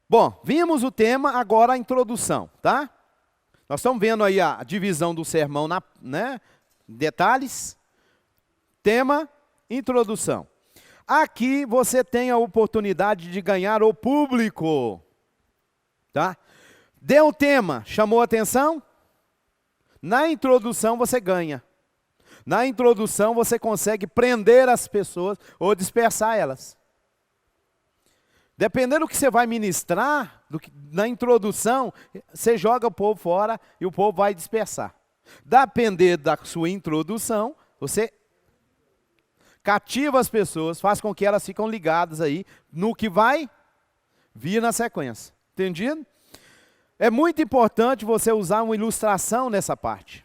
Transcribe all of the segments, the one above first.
Bom, vimos o tema, agora a introdução, tá? Nós estamos vendo aí a divisão do sermão, né? Detalhes, tema, introdução. Aqui você tem a oportunidade de ganhar o público, tá? Deu o tema, chamou a atenção? Na introdução você ganha. Na introdução você consegue prender as pessoas ou dispersar elas. Dependendo do que você vai ministrar, na introdução, você joga o povo fora e o povo vai dispersar. Depender da sua introdução, você cativa as pessoas, faz com que elas fiquem ligadas aí no que vai vir na sequência. Entendido? É muito importante você usar uma ilustração nessa parte.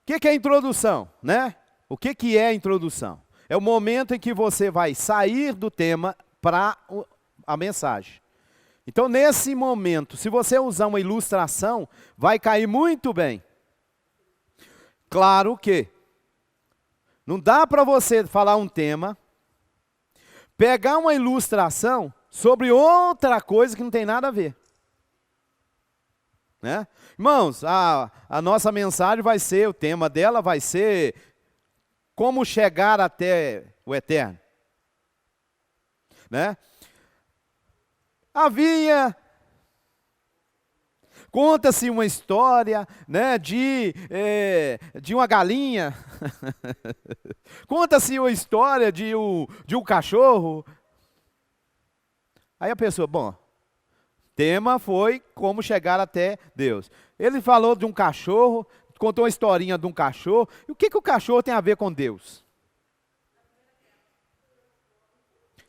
O que é a introdução, né? O que é a introdução? É o momento em que você vai sair do tema para a mensagem. Então, nesse momento, se você usar uma ilustração, vai cair muito bem. Claro que não dá para você falar um tema, pegar uma ilustração sobre outra coisa que não tem nada a ver. Né? Irmãos, a nossa mensagem vai ser, o tema dela vai ser como chegar até o eterno. Né? Conta-se uma história, né, de uma galinha, conta-se uma história de um cachorro. Aí a pessoa, bom, tema foi como chegar até Deus. Ele falou de um cachorro, contou uma historinha de um cachorro. E o que o cachorro tem a ver com Deus?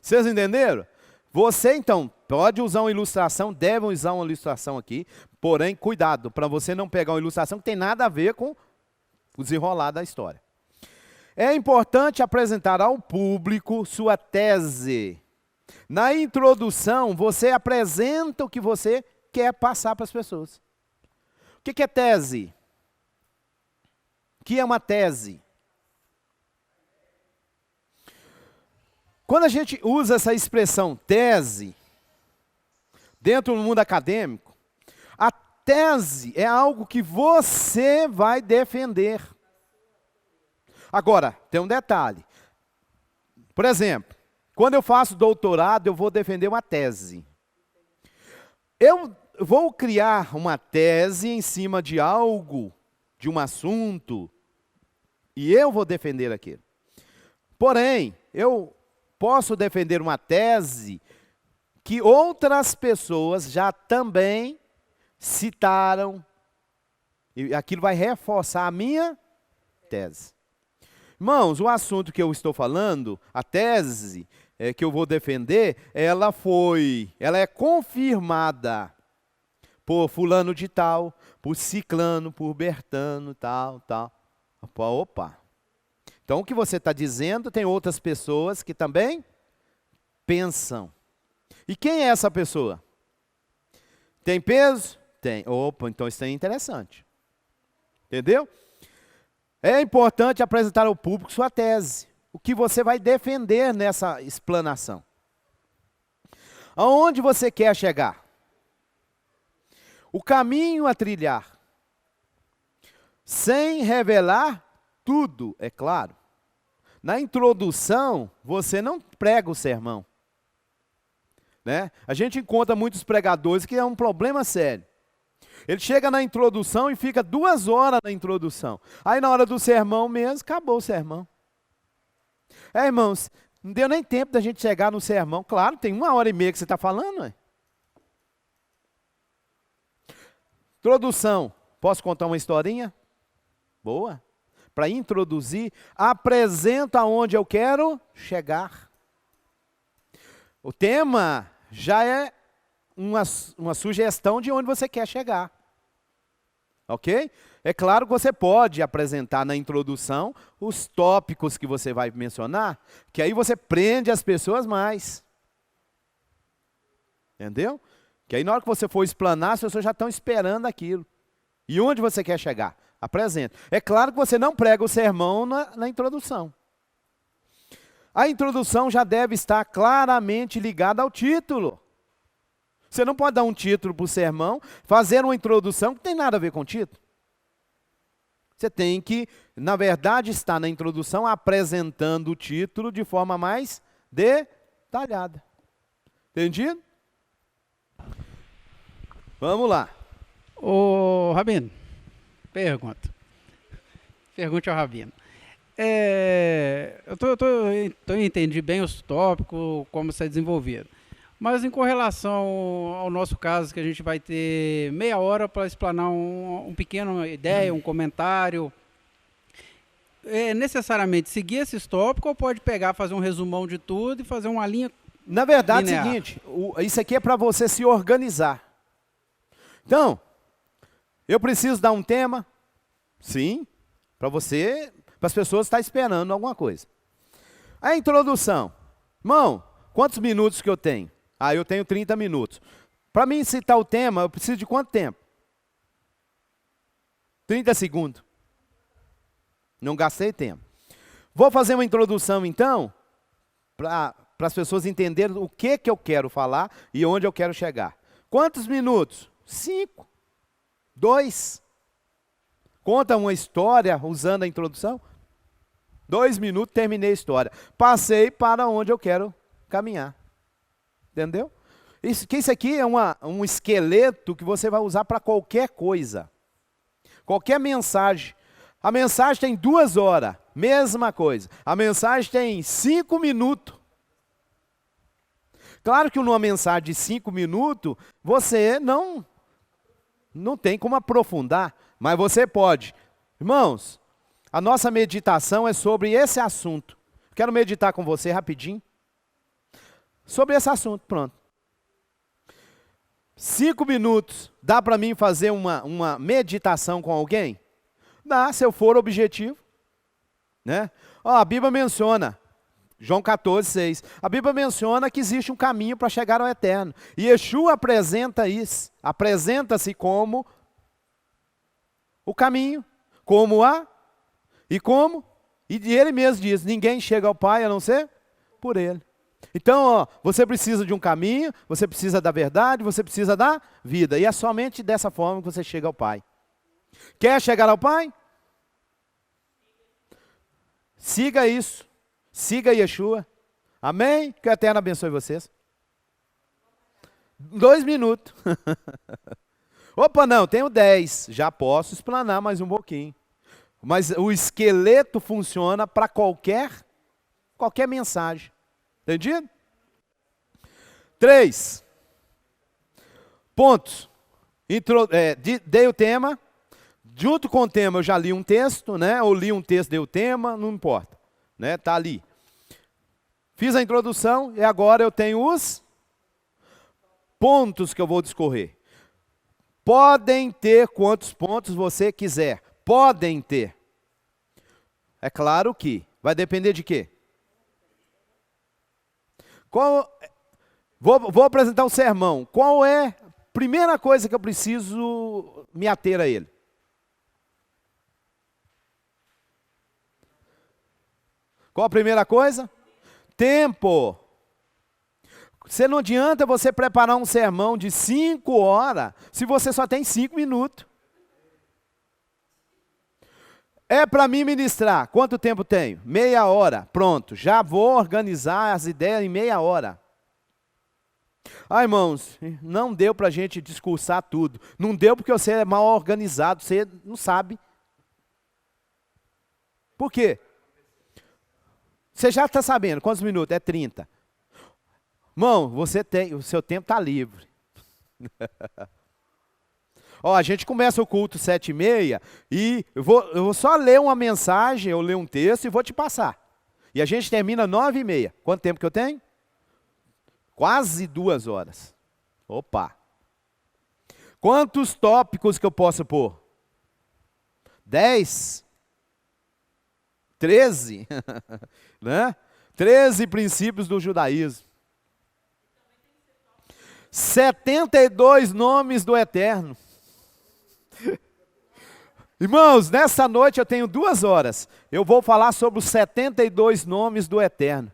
Vocês entenderam? Você, então, pode usar uma ilustração, deve usar uma ilustração aqui, porém, cuidado, para você não pegar uma ilustração que tem nada a ver com o desenrolar da história. É importante apresentar ao público sua tese. Na introdução, você apresenta o que você quer passar para as pessoas. O que é tese? O que é uma tese? Quando a gente usa essa expressão tese, dentro do mundo acadêmico, a tese é algo que você vai defender. Agora, tem um detalhe. Por exemplo, quando eu faço doutorado, eu vou defender uma tese. Eu vou criar uma tese em cima de algo, de um assunto, e eu vou defender aquilo. Porém, eu posso defender uma tese que outras pessoas já também citaram, e aquilo vai reforçar a minha tese. Irmãos, o assunto que eu estou falando, a tese que eu vou defender, ela é confirmada por fulano de tal, por ciclano, por bertano, tal. Opa. Então, o que você está dizendo, tem outras pessoas que também pensam. E quem é essa pessoa? Tem peso? Tem. Opa, então isso é interessante. Entendeu? É importante apresentar ao público sua tese. O que você vai defender nessa explanação. Aonde você quer chegar? O caminho a trilhar. Sem revelar tudo, é claro. Na introdução, você não prega o sermão. Né? A gente encontra muitos pregadores que é um problema sério. Ele chega na introdução e fica 2 horas na introdução. Aí na hora do sermão mesmo, acabou o sermão. Irmãos, não deu nem tempo da gente chegar no sermão. Claro, tem 1h30 que você está falando. Ué. Introdução. Posso contar uma historinha? Boa. Para introduzir, apresenta onde eu quero chegar. O tema já é uma sugestão de onde você quer chegar. Ok? É claro que você pode apresentar na introdução os tópicos que você vai mencionar, que aí você prende as pessoas mais. Entendeu? Que aí na hora que você for explanar, as pessoas já estão esperando aquilo. E onde você quer chegar? Apresenta. É claro que você não prega o sermão na introdução. A introdução já deve estar claramente ligada ao título. Você não pode dar um título para o sermão, fazer uma introdução que não tem nada a ver com o título. Você tem que, na verdade, estar na introdução apresentando o título de forma mais detalhada. Entendido? Vamos lá. Ô, Rabino, pergunta. Pergunte ao Rabino. Eu entendi bem os tópicos, como ser desenvolvido. Mas com relação ao nosso caso, que a gente vai ter meia hora para explanar um pequeno ideia, um comentário, é necessariamente seguir esses tópicos ou pode pegar, fazer um resumão de tudo e fazer uma linha Na verdade é o linear? seguinte, isso aqui é para você se organizar. Então, eu preciso dar um tema? Sim, para as pessoas estarem esperando alguma coisa. A introdução. Irmão, quantos minutos que eu tenho? Eu tenho 30 minutos. Para mim citar o tema, eu preciso de quanto tempo? 30 segundos. Não gastei tempo. Vou fazer uma introdução, então, para as pessoas entenderem o que eu quero falar e onde eu quero chegar. Quantos minutos? 5. 2. Conta uma história usando a introdução. 2 minutos, terminei a história. Passei para onde eu quero caminhar. Entendeu? Isso aqui é um esqueleto que você vai usar para qualquer coisa. Qualquer mensagem. A mensagem tem 2 horas, mesma coisa. A mensagem tem 5 minutos. Claro que numa mensagem de 5 minutos, você não tem como aprofundar, mas você pode. Irmãos, a nossa meditação é sobre esse assunto. Quero meditar com você rapidinho. Sobre esse assunto, pronto. 5 minutos, dá para mim fazer uma meditação com alguém? Dá, se eu for objetivo. Né? A Bíblia menciona, João 14:6. A Bíblia menciona que existe um caminho para chegar ao eterno. E Yeshua apresenta isso. Apresenta-se como o caminho, como e ele mesmo diz, ninguém chega ao Pai a não ser por ele. Então, você precisa de um caminho, você precisa da verdade, você precisa da vida. E é somente dessa forma que você chega ao Pai. Quer chegar ao Pai? Siga isso. Siga Yeshua. Amém? Que o Eterno abençoe vocês. 2 minutos. Opa, não, tenho 10. Já posso explanar mais um pouquinho. Mas o esqueleto funciona para qualquer mensagem. Entendido? 3 pontos. Dei o tema. Junto com o tema eu já li um texto, né? Ou li um texto, dei o tema, não importa. Né? Tá ali. Fiz a introdução e agora eu tenho os pontos que eu vou discorrer. Podem ter quantos pontos você quiser. Podem ter. É claro que vai depender de quê? Vou apresentar um sermão. Qual é a primeira coisa que eu preciso me ater a ele? Qual a primeira coisa? Tempo. Não adianta você preparar um sermão de 5 horas se você só tem 5 minutos. É para mim ministrar. Quanto tempo tenho? Meia hora. Pronto. Já vou organizar as ideias em meia hora. Irmãos, não deu para a gente discursar tudo. Não deu porque você é mal organizado. Você não sabe. Por quê? Você já está sabendo quantos minutos? É 30. Irmão, o seu tempo está livre. A gente começa o culto 7h30 e eu vou só ler uma mensagem, eu ler um texto e vou te passar. E a gente termina 9h30. Quanto tempo que eu tenho? Quase 2 horas. Opa! Quantos tópicos que eu posso pôr? 10? 13? Né? 13 princípios do judaísmo. 72 nomes do Eterno. Irmãos, nessa noite eu tenho 2 horas. Eu vou falar sobre os 72 nomes do Eterno.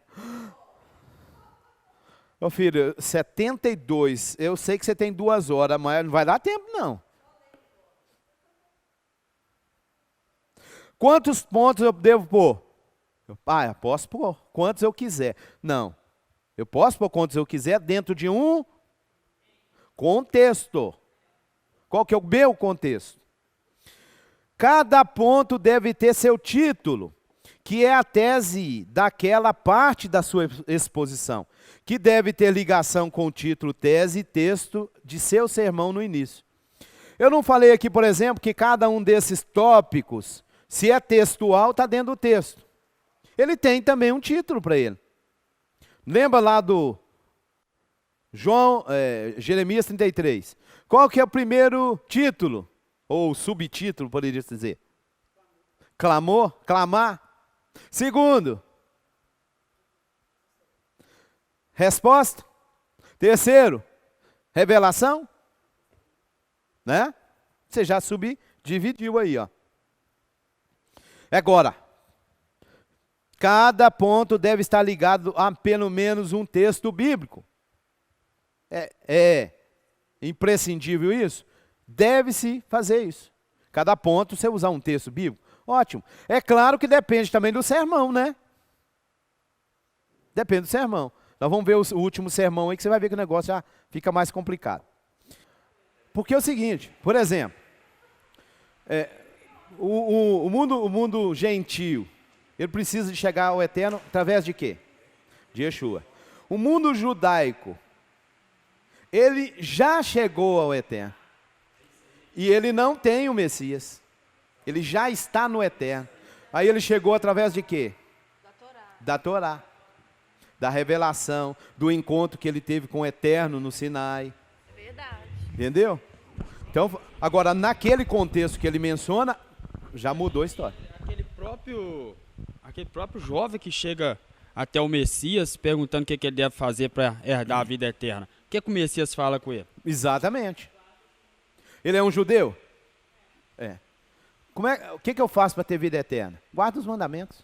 Ô filho, 72, eu sei que você tem 2 horas, mas não vai dar tempo não. Quantos pontos eu devo pôr? Eu posso pôr quantos eu quiser. Não, eu posso pôr quantos eu quiser dentro de um contexto. Qual que é o meu contexto? Cada ponto deve ter seu título, que é a tese daquela parte da sua exposição, que deve ter ligação com o título, tese e texto de seu sermão no início. Eu não falei aqui, por exemplo, que cada um desses tópicos, se é textual, está dentro do texto. Ele tem também um título para ele. Lembra lá do Jeremias 33. Qual que é o primeiro título? Ou subtítulo, poderia dizer? Clamor, clamar. Segundo, resposta. Terceiro, revelação. Né? Você já subdividiu aí, ó. Agora, cada ponto deve estar ligado a pelo menos um texto bíblico. É imprescindível isso? Deve-se fazer isso. Cada ponto você usar um texto bíblico. Ótimo. É claro que depende também do sermão, né? Depende do sermão. Nós vamos ver o último sermão aí que você vai ver que o negócio já fica mais complicado. Porque é o seguinte, por exemplo, o mundo gentil, ele precisa de chegar ao eterno através de quê? De Yeshua. O mundo judaico, ele já chegou ao eterno. E ele não tem o Messias. Ele já está no eterno. Aí ele chegou através de quê? Da Torá. Da Torá. Da revelação, do encontro que ele teve com o eterno no Sinai. É verdade. Entendeu? Então, agora, naquele contexto que ele menciona, já mudou a história. Aquele próprio jovem que chega até o Messias perguntando o que ele deve fazer para herdar a vida eterna. O que o Messias fala com ele? Exatamente. Ele é um judeu? É. O que eu faço para ter vida eterna? Guarda os mandamentos.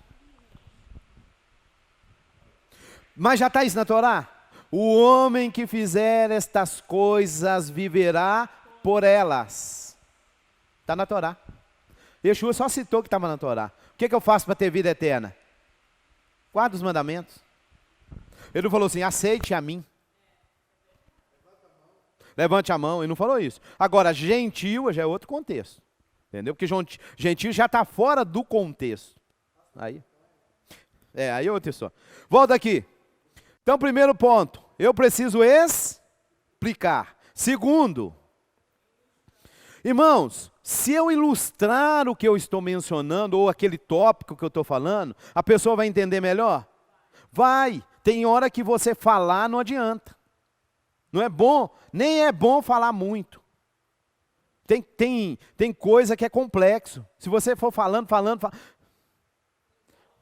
Mas já está isso na Torá? O homem que fizer estas coisas viverá por elas. Está na Torá. Yeshua só citou que estava na Torá. O que eu faço para ter vida eterna? Guarda os mandamentos. Ele não falou assim, aceite a mim. Levante a mão, ele não falou isso. Agora, gentil já é outro contexto. Entendeu? Porque gentil já está fora do contexto. Aí é outra história. Volta aqui. Então, primeiro ponto, eu preciso explicar. Segundo, irmãos, se eu ilustrar o que eu estou mencionando, ou aquele tópico que eu estou falando, a pessoa vai entender melhor? Vai. Tem hora que você falar não adianta. Não é bom, nem é bom falar muito. Tem coisa que é complexo. Se você for falando.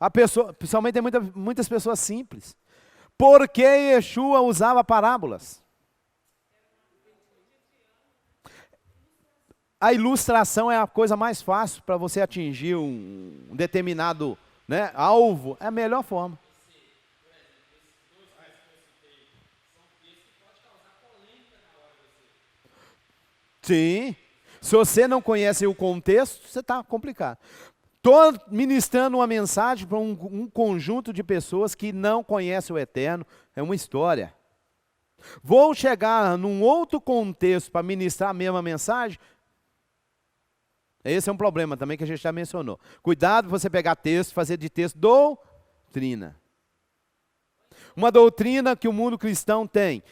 A pessoa, principalmente tem muitas pessoas simples. Por que Yeshua usava parábolas? A ilustração é a coisa mais fácil para você atingir um determinado, né, alvo. É a melhor forma. Sim. Se você não conhece o contexto, você está complicado. Estou ministrando uma mensagem para um conjunto de pessoas que não conhecem o Eterno. É uma história. Vou chegar num outro contexto para ministrar a mesma mensagem. Esse é um problema também que a gente já mencionou. Cuidado para você pegar texto, fazer de texto doutrina. Uma doutrina que o mundo cristão tem,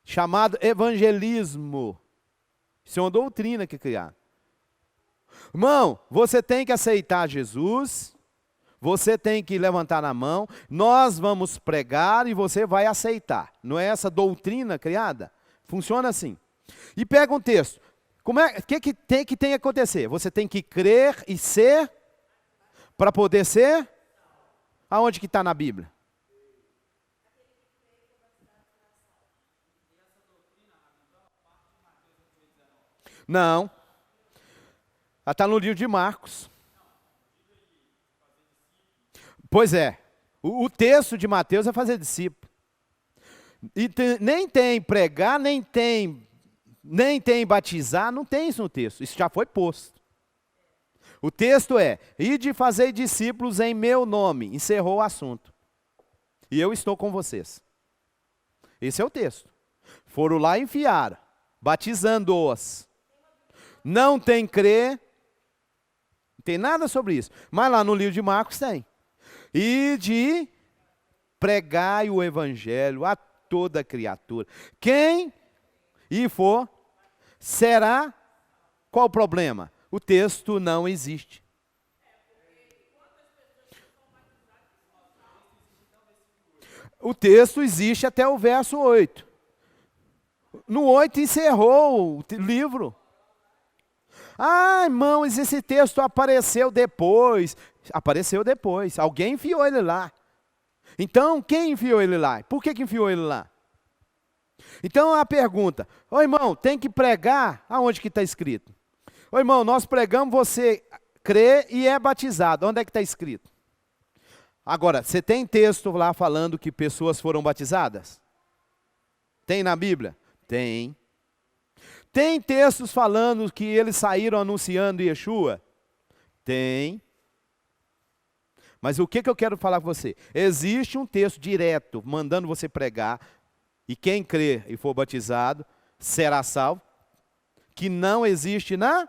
chamado evangelismo. Isso é uma doutrina que criaram. Irmão, você tem que aceitar Jesus, você tem que levantar a mão, nós vamos pregar e você vai aceitar. Não é essa doutrina criada? Funciona assim. E pega um texto. tem que acontecer? Você tem que crer e ser para poder ser? Aonde que está na Bíblia? Não. Ela está no livro de Marcos. Pois é. O texto de Mateus é fazer discípulo. E nem tem pregar, nem tem batizar, não tem isso no texto. Isso já foi posto. O texto é: ide fazer discípulos em meu nome. Encerrou o assunto. E eu estou com vocês. Esse é o texto. Foram lá e enfiaram, batizando-os. Não tem crer, não tem nada sobre isso. Mas lá no livro de Marcos tem. E de pregar o evangelho a toda criatura. Quem e for, será. Qual o problema? O texto não existe. O texto existe até o verso 8. No 8 encerrou o livro. Ah, irmãos, esse texto apareceu depois. Apareceu depois. Alguém enfiou ele lá. Então, quem enfiou ele lá? Por que enfiou ele lá? Então, a pergunta: ô irmão, tem que pregar? Aonde que está escrito? Ô irmão, nós pregamos, você crê e é batizado. Onde é que está escrito? Agora, você tem texto lá falando que pessoas foram batizadas? Tem na Bíblia? Tem. Tem textos falando que eles saíram anunciando Yeshua? Tem. Mas o que eu quero falar com você? Existe um texto direto mandando você pregar, e quem crer e for batizado será salvo, que não existe na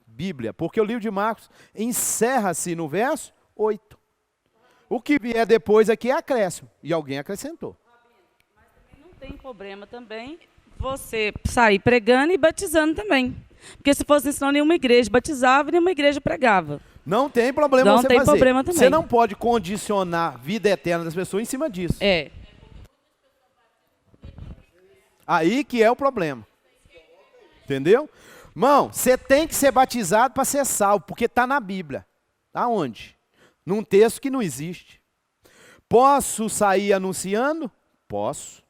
Bíblia, porque o livro de Marcos encerra-se no verso 8. O que vier depois aqui é acréscimo, e alguém acrescentou. Mas também não tem problema também você sair pregando e batizando também. Porque se fosse ensinando, nenhuma igreja batizava e nenhuma igreja pregava. Não tem problema Não você tem fazer. problema também. Você não pode condicionar a vida eterna das pessoas em cima disso. É. Aí que é o problema. Entendeu? Irmão, você tem que ser batizado para ser salvo, porque está na Bíblia. Aonde? Num texto que não existe. Posso sair anunciando? Posso.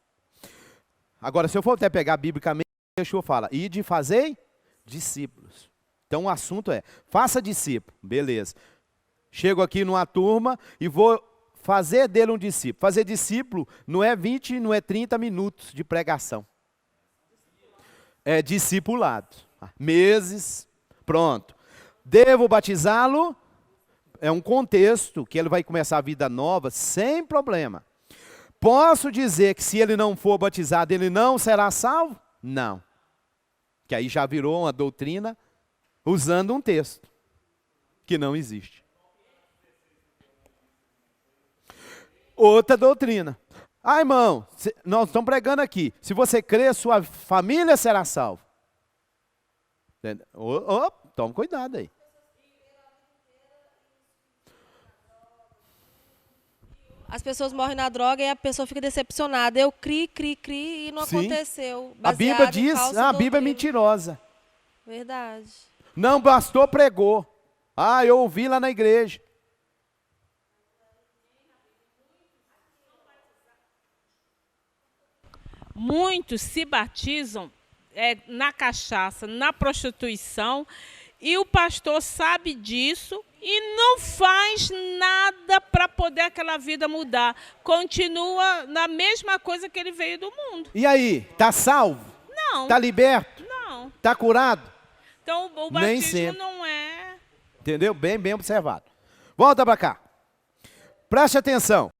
Agora, se eu for até pegar biblicamente, Yeshua fala: ide fazer discípulos. Então o assunto é: faça discípulo. Beleza. Chego aqui numa turma e vou fazer dele um discípulo. Fazer discípulo não é 20, não é 30 minutos de pregação. É discipulado. Meses, pronto. Devo batizá-lo? É um contexto que ele vai começar a vida nova sem problema. Posso dizer que se ele não for batizado, ele não será salvo? Não. Que aí já virou uma doutrina usando um texto que não existe. Outra doutrina. Ah, irmão, nós estamos pregando aqui. Se você crer, sua família será salva. Toma cuidado aí. As pessoas morrem na droga e a pessoa fica decepcionada. Eu cri e não Sim. aconteceu. A Bíblia Baseado em diz, falsa a Bíblia é doutrina. mentirosa. Verdade. Não bastou, pregou. Ah, eu ouvi lá na igreja. Muitos se batizam na cachaça, na prostituição, e o pastor sabe disso e não faz nada para poder aquela vida mudar. Continua na mesma coisa que ele veio do mundo. E aí, está salvo? Não, Está liberto? não. Está curado? Então o Nem batismo sempre. não é... Entendeu? Bem observado. Volta para cá. Preste atenção.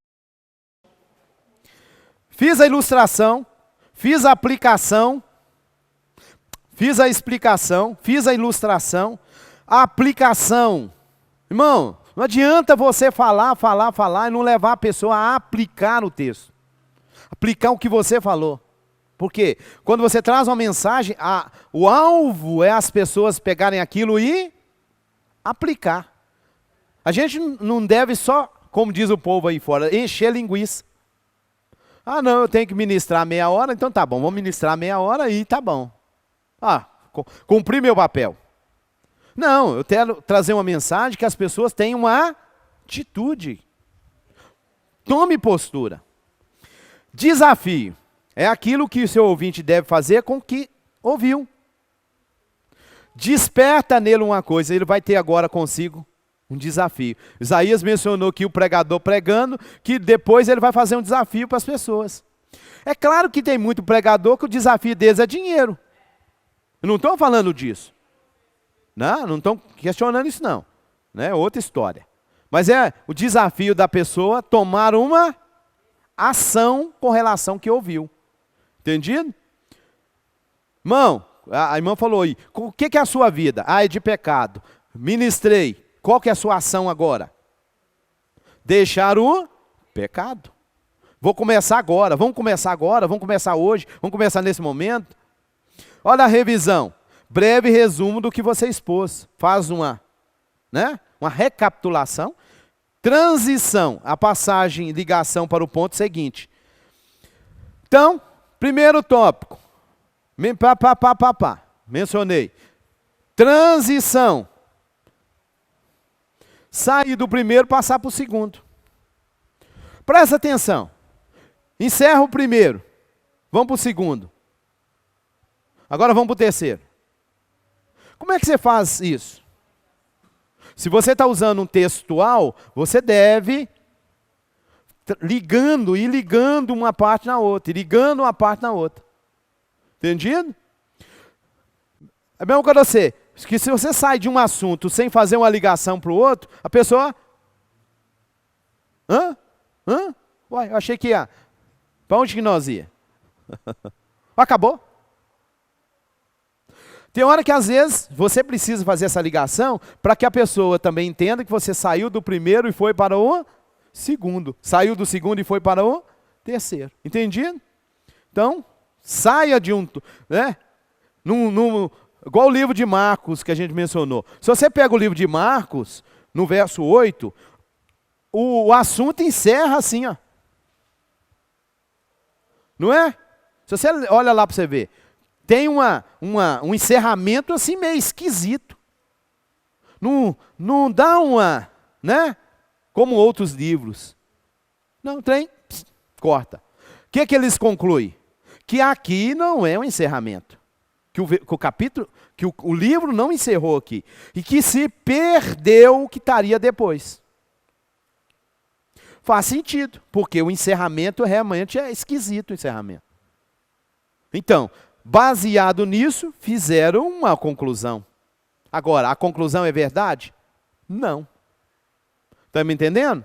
Fiz a ilustração, fiz a aplicação, fiz a explicação, fiz a ilustração, a aplicação. Irmão, não adianta você falar e não levar a pessoa a aplicar o texto. Aplicar o que você falou. Por quê? Quando você traz uma mensagem, o alvo é as pessoas pegarem aquilo e aplicar. A gente não deve só, como diz o povo aí fora, encher linguiça. Ah, não, eu tenho que ministrar meia hora, então tá bom, vamos ministrar meia hora e tá bom. Ah, cumpri meu papel. Não, eu quero trazer uma mensagem que as pessoas tenham uma atitude. Tome postura. Desafio é aquilo que o seu ouvinte deve fazer com o que ouviu. Desperta nele uma coisa, ele vai ter agora consigo um desafio. Isaías mencionou que o pregador pregando, que depois ele vai fazer um desafio para as pessoas. É claro que tem muito pregador que o desafio deles é dinheiro. Eu não estou falando disso. Não estão questionando isso não. É outra história. Mas é o desafio da pessoa tomar uma ação com relação ao que ouviu. Entendido? Irmão, a irmã falou aí, o que é a sua vida? Ah, é de pecado. Ministrei. Qual que é a sua ação agora? Deixar o pecado. Vou começar agora, vamos começar hoje, vamos começar nesse momento. Olha a revisão. Breve resumo do que você expôs. Faz uma recapitulação. Transição, a passagem, ligação para o ponto seguinte. Então, primeiro tópico. Mencionei. Transição. Sair do primeiro, passar para o segundo. Presta atenção. Encerra o primeiro. Vamos para o segundo. Agora vamos para o terceiro. Como é que você faz isso? Se você está usando um textual, você deve ir ligando uma parte na outra, ligando uma parte na outra. Entendido? É mesmo que você, que se você sai de um assunto sem fazer uma ligação para o outro, a pessoa... Uai, eu achei que ia... Para onde que nós ia? Acabou? Tem hora que às vezes você precisa fazer essa ligação para que a pessoa também entenda que você saiu do primeiro e foi para o segundo. Saiu do segundo e foi para o terceiro. Entendido? Então, saia de um... igual o livro de Marcos que a gente mencionou. Se você pega o livro de Marcos, no verso 8, o assunto encerra assim, ó. Não é? Se você olha lá para você ver, tem um encerramento assim meio esquisito. Não dá uma, como outros livros. Não, tem, corta. O que eles concluem? Que aqui não é um encerramento. Que o capítulo, que o livro não encerrou aqui. E que se perdeu o que estaria depois. Faz sentido, porque o encerramento realmente é esquisito, o encerramento. Então, baseado nisso, fizeram uma conclusão. Agora, a conclusão é verdade? Não. Está me entendendo?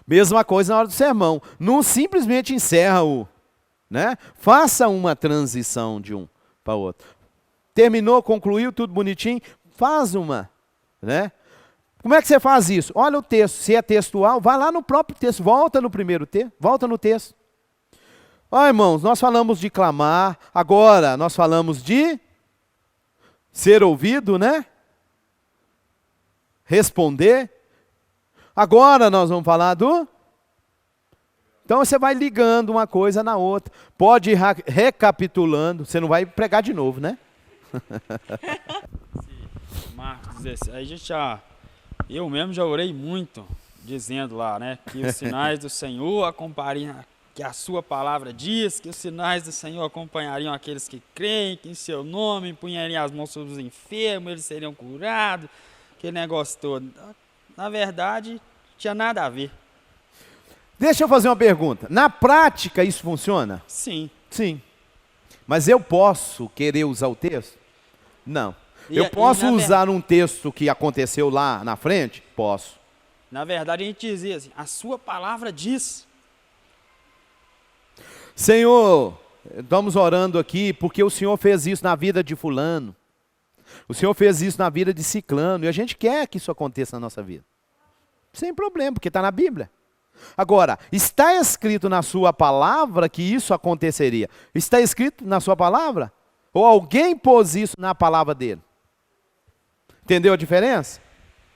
Mesma coisa na hora do sermão. Não simplesmente encerra faça uma transição de um para o outro. Terminou, concluiu, tudo bonitinho, faz uma, Como é que você faz isso? Olha o texto, se é textual, vai lá no próprio texto, volta no primeiro texto, volta no texto. Irmãos, nós falamos de clamar, agora nós falamos de ser ouvido, Responder. Agora nós vamos falar do... Então você vai ligando uma coisa na outra, pode ir recapitulando, você não vai pregar de novo, Marcos, aí a gente eu mesmo já orei muito, dizendo lá, que os sinais do Senhor acompanhariam, que a sua palavra diz, que os sinais do Senhor acompanhariam aqueles que creem, que em seu nome punhariam as mãos sobre os enfermos, eles seriam curados, aquele negócio todo. Na verdade, não tinha nada a ver. Deixa eu fazer uma pergunta. Na prática isso funciona? Sim. Sim. Mas eu posso querer usar o texto? Não. Eu posso usar um texto que aconteceu lá na frente? Posso. Na verdade, a gente dizia assim, a sua palavra diz. Senhor, estamos orando aqui porque o Senhor fez isso na vida de fulano. O Senhor fez isso na vida de ciclano. E a gente quer que isso aconteça na nossa vida. Sem problema, porque está na Bíblia. Agora, está escrito na sua palavra que isso aconteceria? Está escrito na sua palavra? Ou alguém pôs isso na palavra dele? Entendeu a diferença?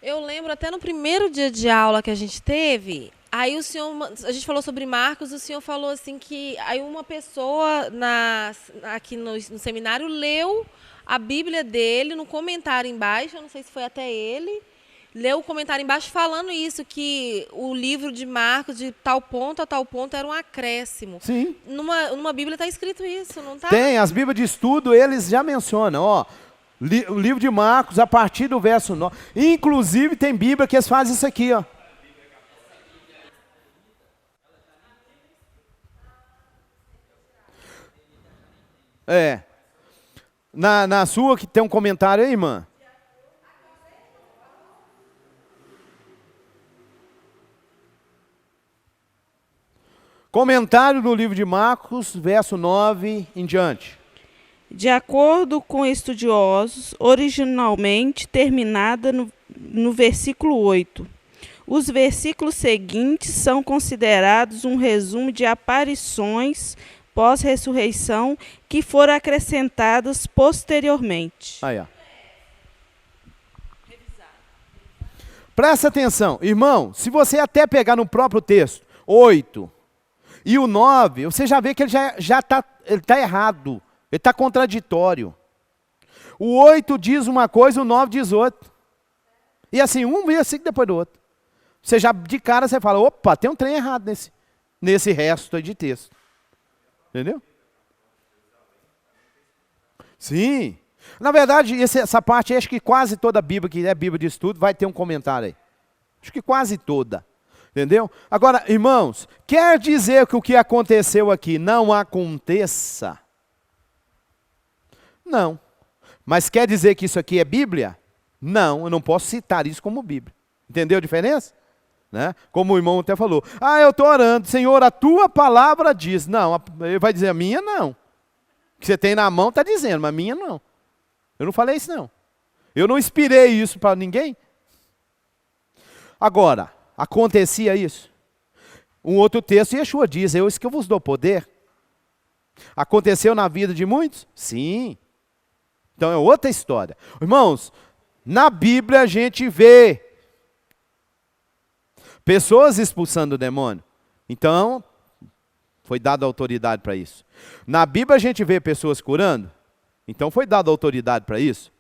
Eu lembro até no primeiro dia de aula que a gente teve, aí a gente falou sobre Marcos, o senhor falou assim que aí uma pessoa aqui no seminário leu a Bíblia dele, no comentário embaixo, eu não sei se foi até ele, leu o comentário embaixo falando isso, que o livro de Marcos, de tal ponto a tal ponto, era um acréscimo. Sim. Numa Bíblia está escrito isso, não está? Tem, as Bíblias de estudo, eles já mencionam, ó, o livro de Marcos, a partir do verso 9. Inclusive, tem Bíblia que eles fazem isso aqui, ó. Na sua, que tem um comentário aí, irmã? Comentário do livro de Marcos, verso 9 em diante. De acordo com estudiosos, originalmente terminada no versículo 8. Os versículos seguintes são considerados um resumo de aparições pós-ressurreição que foram acrescentadas posteriormente. Aí, ó. Presta atenção, irmão, se você até pegar no próprio texto, 8 e o 9, você já vê que ele tá errado, ele está contraditório. O 8 diz uma coisa, o 9 diz outra. E assim, um versículo depois do outro. Você já, de cara, você fala, opa, tem um trem errado nesse resto aí de texto. Entendeu? Sim. Na verdade, essa parte, acho que quase toda a Bíblia, que é Bíblia de estudo, vai ter um comentário aí. Acho que quase toda. Entendeu? Agora, irmãos, quer dizer que o que aconteceu aqui não aconteça? Não. Mas quer dizer que isso aqui é Bíblia? Não, eu não posso citar isso como Bíblia. Entendeu a diferença? Né? Como o irmão até falou. Ah, eu estou orando, Senhor, a tua palavra diz. Não, ele vai dizer, a minha não. O que você tem na mão está dizendo, mas a minha não. Eu não falei isso não. Eu não inspirei isso para ninguém. Agora, acontecia isso. Um outro texto, Yeshua diz, eu que eu vos dou poder. Aconteceu na vida de muitos? Sim. Então é outra história. Irmãos, na Bíblia a gente vê pessoas expulsando o demônio. Então, foi dada autoridade para isso. Na Bíblia a gente vê pessoas curando. Então foi dada autoridade para isso.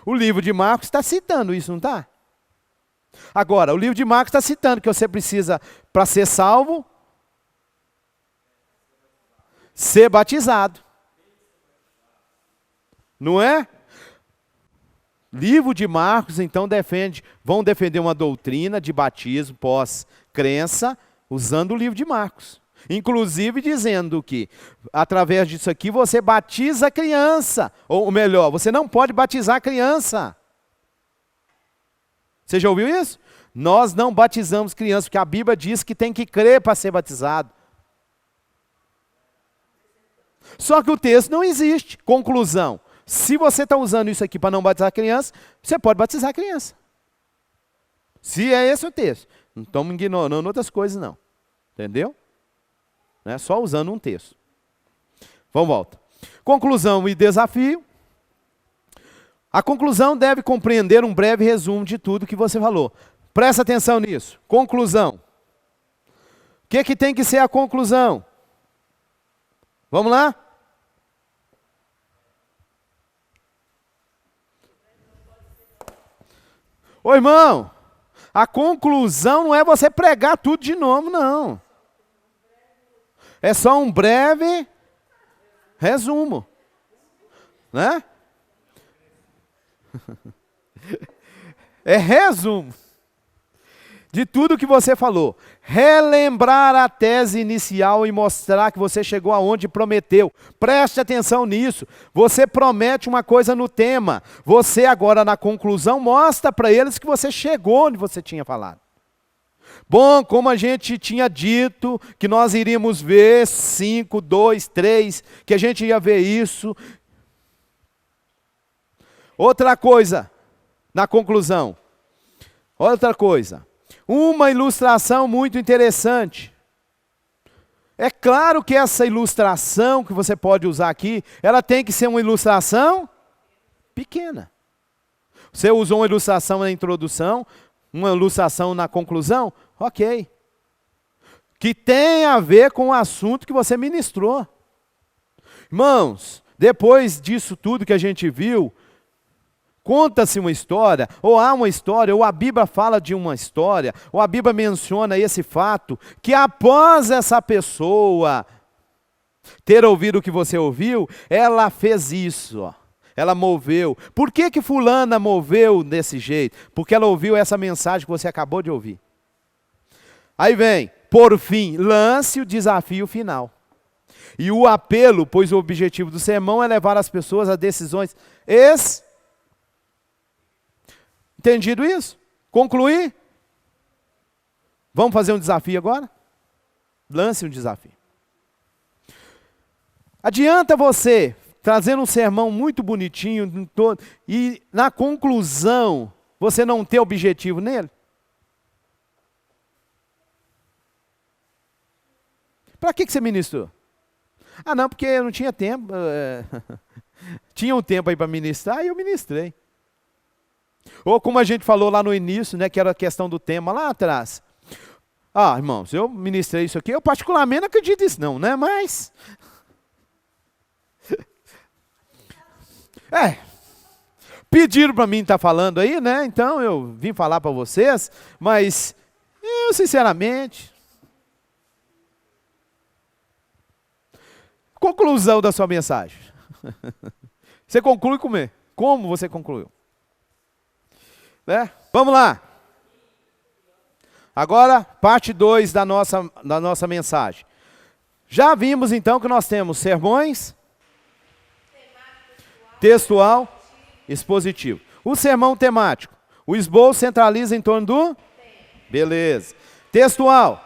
O livro de Marcos está citando isso, não está? Agora, o livro de Marcos está citando que você precisa, para ser salvo, ser batizado. Não é? Livro de Marcos, então, vão defender uma doutrina de batismo pós-crença, usando o livro de Marcos. Inclusive dizendo que, através disso aqui, você batiza a criança. Ou melhor, você não pode batizar a criança. Você já ouviu isso? Nós não batizamos crianças, porque a Bíblia diz que tem que crer para ser batizado. Só que o texto não existe. Conclusão. Se você está usando isso aqui para não batizar a criança, você pode batizar a criança. Se é esse o texto. Não estamos ignorando outras coisas, não. Entendeu? Não é só usando um texto. Vamos volta. Conclusão e desafio. A conclusão deve compreender um breve resumo de tudo que você falou. Presta atenção nisso. Conclusão. O que tem que ser a conclusão? Vamos lá? Ô irmão, a conclusão não é você pregar tudo de novo, não. É só um breve resumo. Né? É resumo de tudo que você falou. Relembrar a tese inicial e mostrar que você chegou aonde prometeu. Preste atenção nisso. Você promete uma coisa no tema. Você agora na conclusão mostra para eles que você chegou onde você tinha falado. Bom, como a gente tinha dito que nós iríamos ver 5, 2, 3, que a gente ia ver isso. Outra coisa, na conclusão. Outra coisa. Uma ilustração muito interessante. É claro que essa ilustração que você pode usar aqui, ela tem que ser uma ilustração pequena. Você usou uma ilustração na introdução, uma ilustração na conclusão, ok. Que tem a ver com o assunto que você ministrou. Irmãos, depois disso tudo que a gente viu, conta-se uma história, ou há uma história, ou a Bíblia fala de uma história, ou a Bíblia menciona esse fato, que após essa pessoa ter ouvido o que você ouviu, ela fez isso, ó. Ela moveu. Por que que fulana moveu desse jeito? Porque ela ouviu essa mensagem que você acabou de ouvir. Aí vem, por fim, lance o desafio final. E o apelo, pois o objetivo do sermão é levar as pessoas a decisões. Entendido isso? Concluir? Vamos fazer um desafio agora? Lance um desafio. Adianta você trazendo um sermão muito bonitinho e na conclusão você não ter objetivo nele? Para que você ministrou? Ah, não, porque eu não tinha tempo. Tinha um tempo aí para ministrar e eu ministrei. Ou como a gente falou lá no início, né, que era a questão do tema lá atrás. Ah, irmãos, eu ministrei isso aqui, eu particularmente não acredito nisso não, né? Mas... pediram para mim estar falando aí, né? Então eu vim falar para vocês, mas eu sinceramente... Conclusão da sua mensagem. Você conclui como? Como você concluiu? Né? Vamos lá. Agora, parte 2 da nossa mensagem. Já vimos então que nós temos sermões, textual, expositivo. O sermão temático. O esboço centraliza em torno do? Beleza. Textual.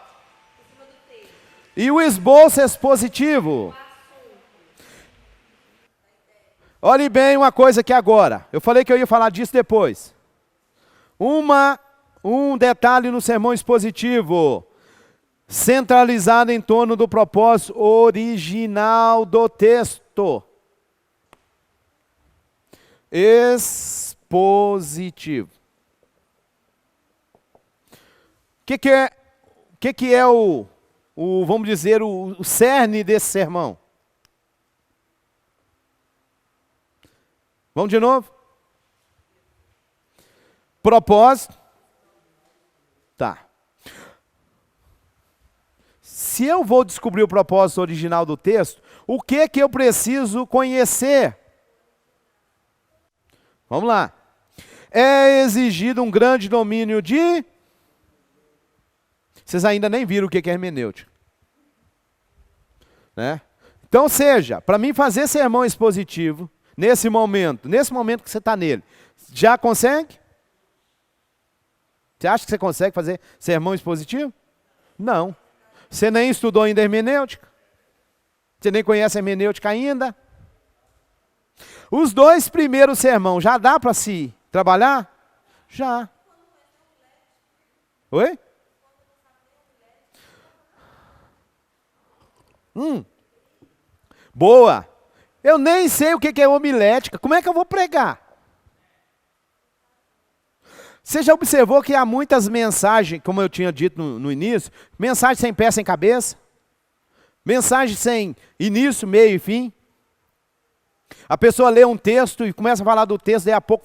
E o esboço expositivo. Olhe bem uma coisa aqui agora. Eu falei que eu ia falar disso depois. Um detalhe no sermão expositivo. Centralizado em torno do propósito original do texto. Expositivo. O que é vamos dizer, o cerne desse sermão? Vamos de novo? Propósito. Tá. Se eu vou descobrir o propósito original do texto, o que eu preciso conhecer? Vamos lá. É exigido um grande domínio de... Vocês ainda nem viram o que é hermenêutica. Né? Então, seja, para mim fazer sermão expositivo, nesse momento que você está nele, já consegue? Você acha que você consegue fazer sermão expositivo? Não. Você nem estudou ainda hermenêutica? Você nem conhece hermenêutica ainda? Os 2 primeiros sermões, já dá para se trabalhar? Já. Oi? Boa. Eu nem sei o que é homilética. Como é que eu vou pregar? Você já observou que há muitas mensagens, como eu tinha dito no início, mensagem sem pé, sem cabeça? Mensagem sem início, meio e fim? A pessoa lê um texto e começa a falar do texto, daí a pouco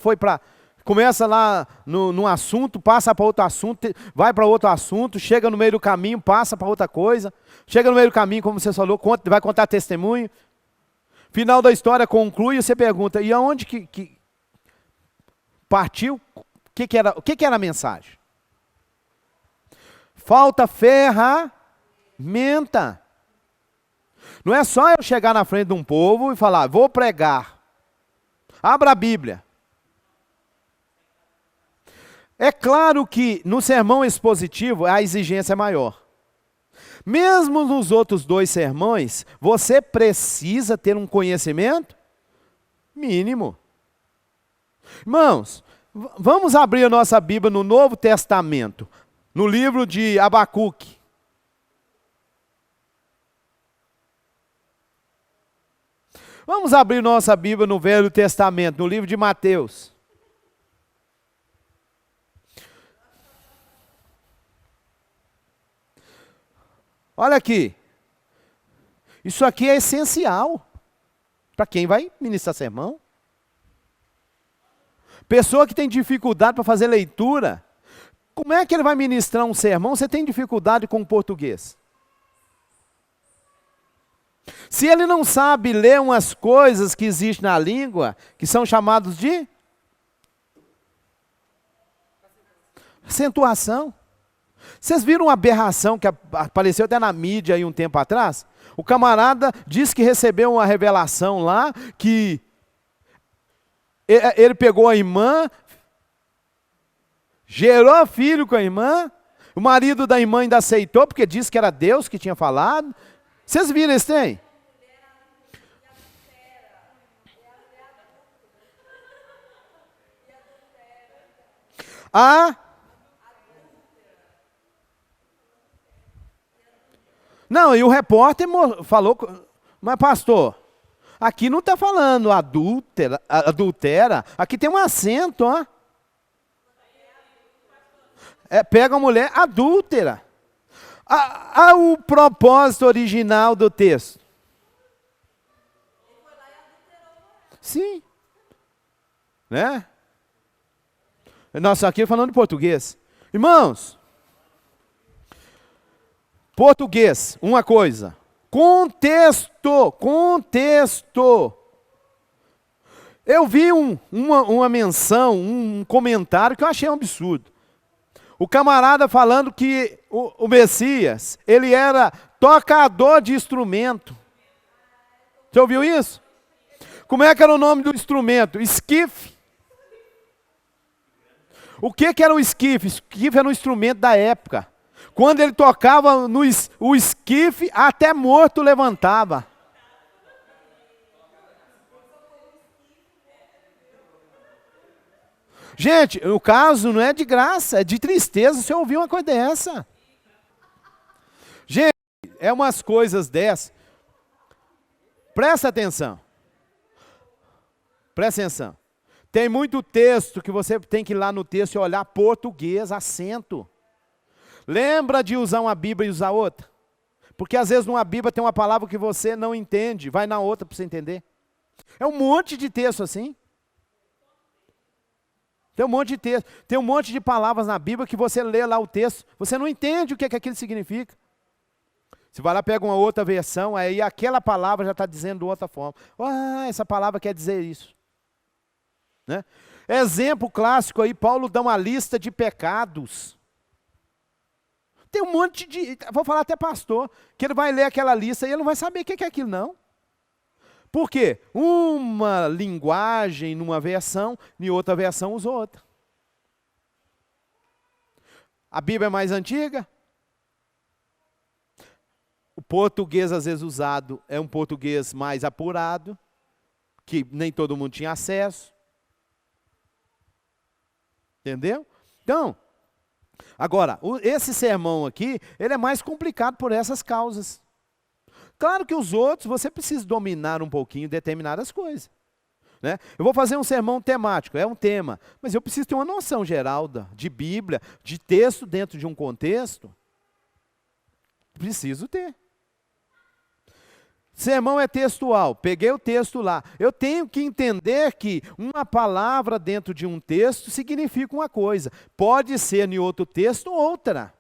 começa lá num assunto, passa para outro assunto, vai para outro assunto, chega no meio do caminho, passa para outra coisa, chega no meio do caminho, como você falou, vai contar testemunho. Final da história conclui e você pergunta, e aonde que partiu? O que era a mensagem? Falta ferramenta. Não é só eu chegar na frente de um povo e falar, vou pregar. Abra a Bíblia. É claro que no sermão expositivo a exigência é maior. Mesmo nos outros 2 sermões, você precisa ter um conhecimento mínimo. Irmãos, vamos abrir a nossa Bíblia no Novo Testamento, no livro de Abacuque. Vamos abrir nossa Bíblia no Velho Testamento, no livro de Mateus. Olha aqui. Isso aqui é essencial. Para quem vai ministrar sermão. Pessoa que tem dificuldade para fazer leitura, como é que ele vai ministrar um sermão? Você tem dificuldade com o português. Se ele não sabe ler umas coisas que existem na língua, que são chamados de acentuação. Vocês viram uma aberração que apareceu até na mídia aí um tempo atrás? O camarada disse que recebeu uma revelação lá, que ele pegou a irmã, gerou filho com a irmã, o marido da irmã ainda aceitou, porque disse que era Deus que tinha falado. Vocês viram esse trem? Não, e o repórter falou, mas pastor, aqui não está falando adultera, aqui tem um acento, ó. Pega a mulher adúltera. O propósito original do texto. Sim. Né? Nossa, aqui falando de português. Irmãos, português, uma coisa. Contexto. Eu vi uma menção, um comentário que eu achei um absurdo. O camarada falando que o Messias, ele era tocador de instrumento. Você ouviu isso? Como é que era o nome do instrumento? Esquife. O que era o esquife? Esquife era um instrumento da época. Quando ele tocava o esquife, até morto levantava. Gente, o caso não é de graça, é de tristeza você ouvir uma coisa dessa. Gente, é umas coisas dessas. Presta atenção. Presta atenção. Tem muito texto que você tem que ir lá no texto e olhar português, acento. Lembra de usar uma Bíblia e usar outra? Porque às vezes numa Bíblia tem uma palavra que você não entende, vai na outra para você entender. É um monte de texto assim. Tem um monte de texto, tem um monte de palavras na Bíblia que você lê lá o texto, você não entende o que aquilo significa. Você vai lá, pega uma outra versão, aí aquela palavra já está dizendo de outra forma. Essa palavra quer dizer isso. Né? Exemplo clássico aí, Paulo dá uma lista de pecados. Tem um monte de, vou falar até pastor, que ele vai ler aquela lista e ele não vai saber o que é aquilo não. Por quê? Uma linguagem numa versão, em outra versão usa outra. A Bíblia é mais antiga. O português às vezes usado é um português mais apurado, que nem todo mundo tinha acesso. Entendeu? Então, agora, esse sermão aqui, ele é mais complicado por essas causas. Claro que os outros, você precisa dominar um pouquinho determinadas coisas. Né? Eu vou fazer um sermão temático, é um tema, mas eu preciso ter uma noção geral de Bíblia, de texto dentro de um contexto. Preciso ter. Sermão é textual, peguei o texto lá. Eu tenho que entender que uma palavra dentro de um texto significa uma coisa. Pode ser em outro texto outra.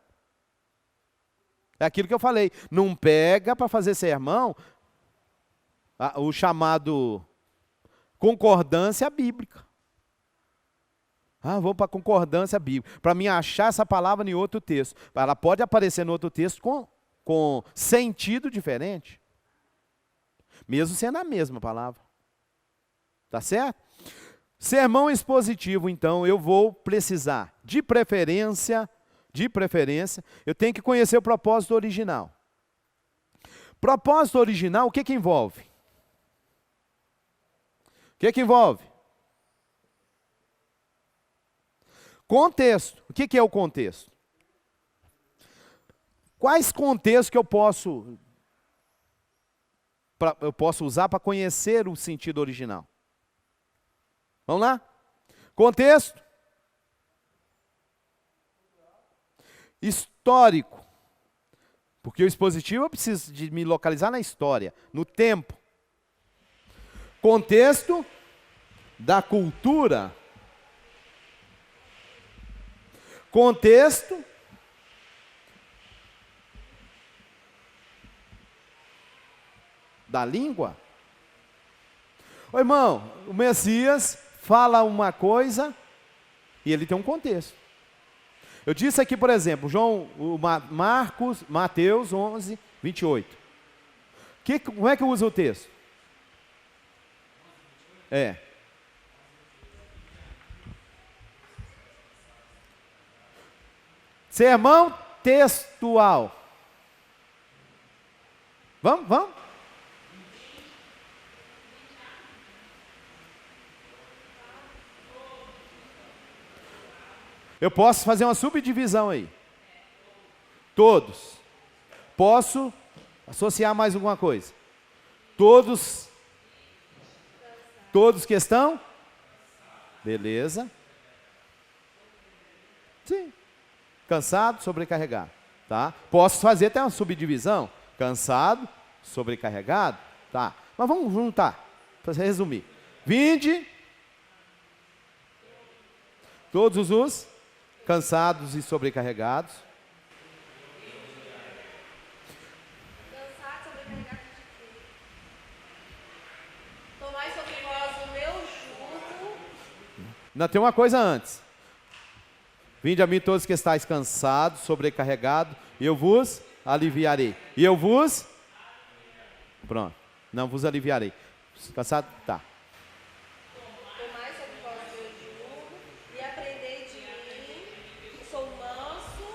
É aquilo que eu falei. Não pega para fazer sermão o chamado concordância bíblica. Vou para a concordância bíblica. Para mim achar essa palavra em outro texto. Ela pode aparecer em outro texto com sentido diferente. Mesmo sendo a mesma palavra. Tá certo? Sermão expositivo, então, eu vou precisar, de preferência, eu tenho que conhecer o propósito original. Propósito original, o que envolve? O que envolve? Contexto. O que é o contexto? Quais contextos que eu posso usar para conhecer o sentido original? Vamos lá? Contexto. Histórico. Porque o expositivo eu preciso de me localizar na história, no tempo. Contexto da cultura. Contexto da língua. Ô irmão, o Messias fala uma coisa e ele tem um contexto. Eu disse aqui, por exemplo, Mateus 11, 28. Como é que eu uso o texto? Sermão textual. Vamos? Eu posso fazer uma subdivisão aí. Todos. Posso associar mais alguma coisa? Todos que estão? Beleza. Sim. Cansado, sobrecarregado. Tá? Posso fazer até uma subdivisão. Cansado, sobrecarregado. Tá. Mas vamos juntar, para resumir. Vinde, todos os cansados e sobrecarregados. Cansados, sobrecarregados de quê? Tomai sobre vós o meu jugo. Ainda tem uma coisa antes. Vinde a mim todos que estáis cansados, sobrecarregados, e eu vos aliviarei. E eu vos... Pronto. Não vos aliviarei. Cansado? Tá. Tomai sobre vós o meu jugo e aprendei de mim, que sou manso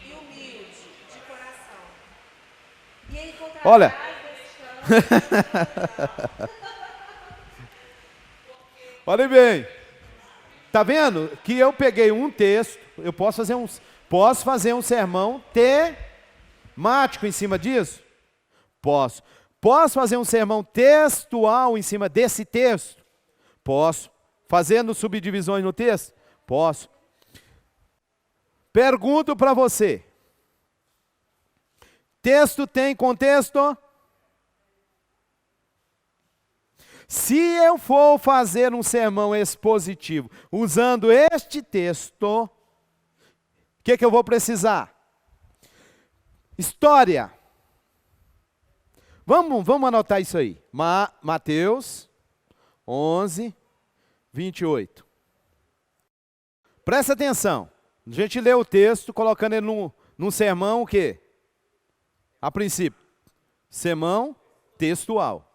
e humilde de coração. E encontrarás Olha. descanso. Olhem bem. Tá vendo que eu peguei um texto, eu posso fazer um sermão temático em cima disso? Posso. Posso fazer um sermão textual em cima desse texto? Posso. Fazendo subdivisões no texto? Posso. Pergunto para você. Texto tem contexto? Se eu for fazer um sermão expositivo usando este texto, o que eu vou precisar? História. Vamos anotar isso aí. Mateus 11, 28. Presta atenção. A gente lê o texto colocando ele num sermão o quê? A princípio, sermão textual.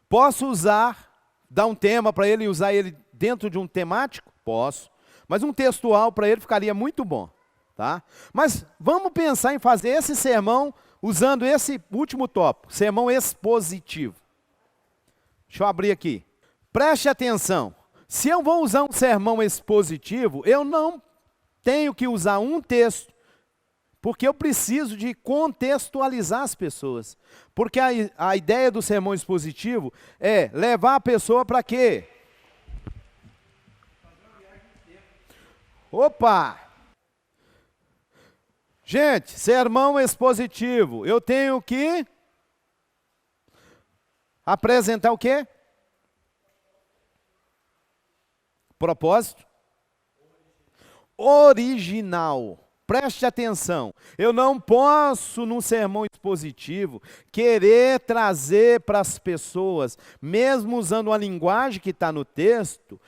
Posso dar um tema para ele e usar ele dentro de um temático? Posso. Mas um textual para ele ficaria muito bom. Tá? Mas vamos pensar em fazer esse sermão usando esse último tópico, sermão expositivo. Deixa eu abrir aqui. Preste atenção. Se eu vou usar um sermão expositivo, eu não tenho que usar um texto, porque eu preciso de contextualizar as pessoas. Porque a ideia do sermão expositivo é levar a pessoa para quê? Opa! Gente, sermão expositivo, eu tenho que apresentar o quê? Propósito? Original. Preste atenção, eu não posso, num sermão expositivo, querer trazer para as pessoas, mesmo usando a linguagem que está no texto,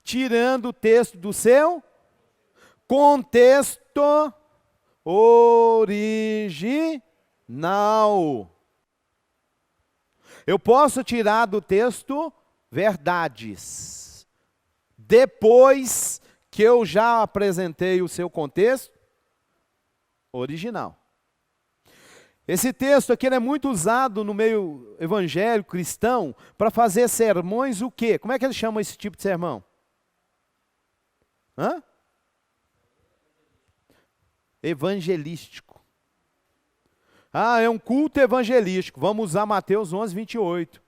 tirando o texto do seu contexto original. Eu posso tirar do texto verdades, depois que eu já apresentei o seu contexto original. Esse texto aqui é muito usado no meio evangélico cristão para fazer sermões o quê? Como é que eles chamam esse tipo de sermão? Evangelístico. É um culto evangelístico. Vamos usar Mateus 11, 28.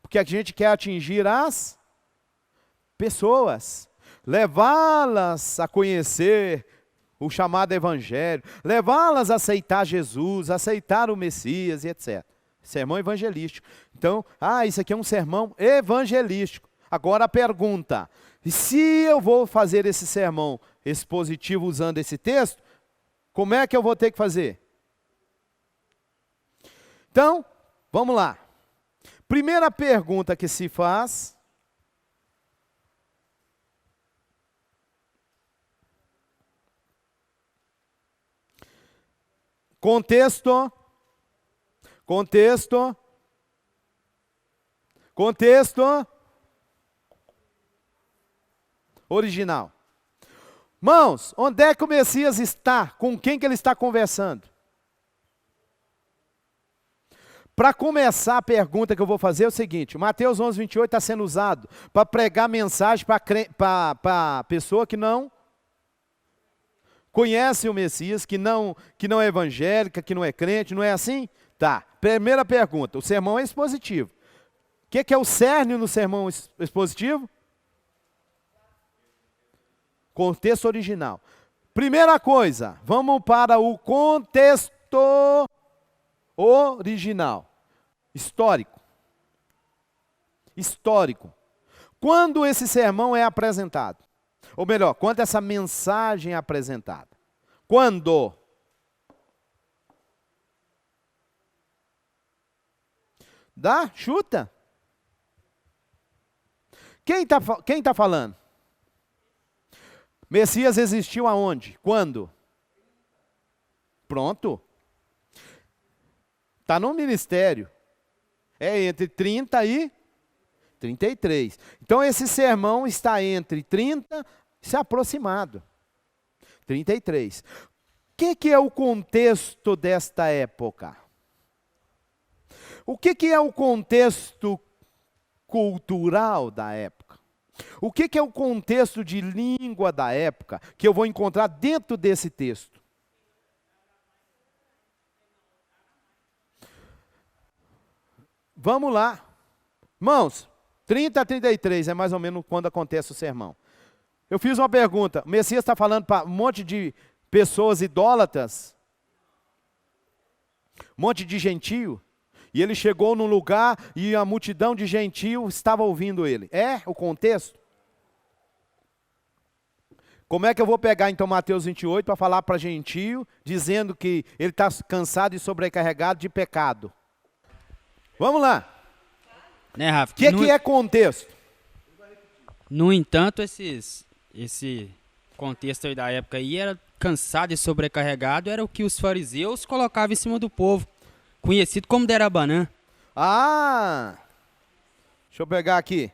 Porque a gente quer atingir as pessoas, levá-las a conhecer o chamado evangelho, levá-las a aceitar Jesus, aceitar o Messias e etc. sermão evangelístico. Então, isso aqui é um sermão evangelístico. Agora a pergunta, e se eu vou fazer esse sermão expositivo usando esse texto, como é que eu vou ter que fazer? Então, vamos lá. Primeira pergunta que se faz. Contexto original. Irmãos, onde é que o Messias está? Com quem que ele está conversando? Para começar, a pergunta que eu vou fazer é o seguinte: Mateus 11, 28 está sendo usado para pregar mensagem para pessoa que não conhece o Messias, que não é evangélica, que não é crente, não é assim? Tá, primeira pergunta, o sermão é expositivo. O que é o cerne no sermão expositivo? Contexto original. Primeira coisa, vamos para o contexto original. Histórico. Quando esse sermão é apresentado? Ou melhor, quando essa mensagem é apresentada? Quando? Chuta. Quem tá falando? Messias existiu aonde? Quando? Pronto. Está no ministério. É entre 30 e 33. Então esse sermão está entre 30 e se aproximado. 33. O que é o contexto desta época? O que é o contexto cultural da época? O que é o contexto de língua da época que eu vou encontrar dentro desse texto? Vamos lá. Irmãos, 30 a 33 é mais ou menos quando acontece o sermão. Eu fiz uma pergunta. O Messias está falando para um monte de pessoas idólatras? Um monte de gentio? E ele chegou num lugar e a multidão de gentio estava ouvindo ele. É o contexto? Como é que eu vou pegar então Mateus 28 para falar para gentio, dizendo que ele está cansado e sobrecarregado de pecado? Vamos lá. Né, Rafa? O que é contexto? No entanto, esse contexto aí da época aí era cansado e sobrecarregado, era o que os fariseus colocavam em cima do povo, conhecido como Derabanã. Deixa eu pegar aqui.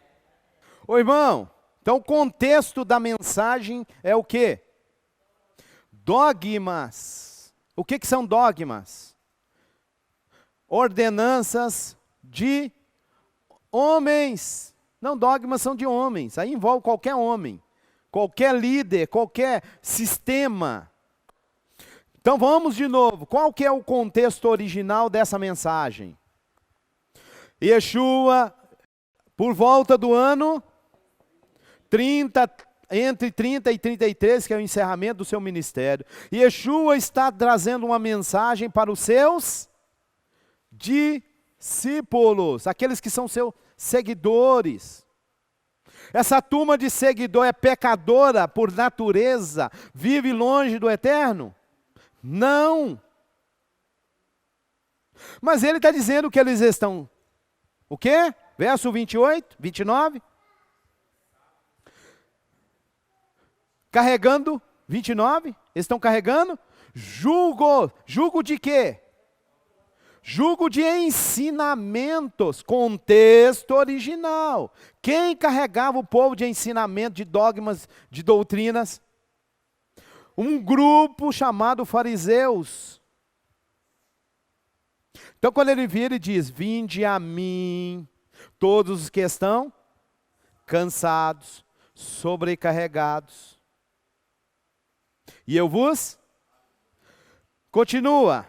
Ô irmão, então o contexto da mensagem é o quê? Dogmas. O que são dogmas? Ordenanças de homens. Não, dogmas são de homens. Aí envolve qualquer homem, qualquer líder, qualquer sistema. Então vamos de novo. Qual que é o contexto original dessa mensagem? Yeshua, por volta do ano 30, entre 30 e 33, que é o encerramento do seu ministério, Yeshua está trazendo uma mensagem para os seus discípulos, aqueles que são seus seguidores. Essa turma de seguidor é pecadora por natureza, vive longe do eterno? Não. Mas ele está dizendo que eles estão, o quê? Verso 28, 29. Carregando, 29, eles estão carregando jugo de quê? Jugo de ensinamentos, contexto original. Quem carregava o povo de ensinamento, de dogmas, de doutrinas? Um grupo chamado fariseus. Então quando ele vira e diz, vinde a mim, todos os que estão cansados, sobrecarregados, e eu vos, continua,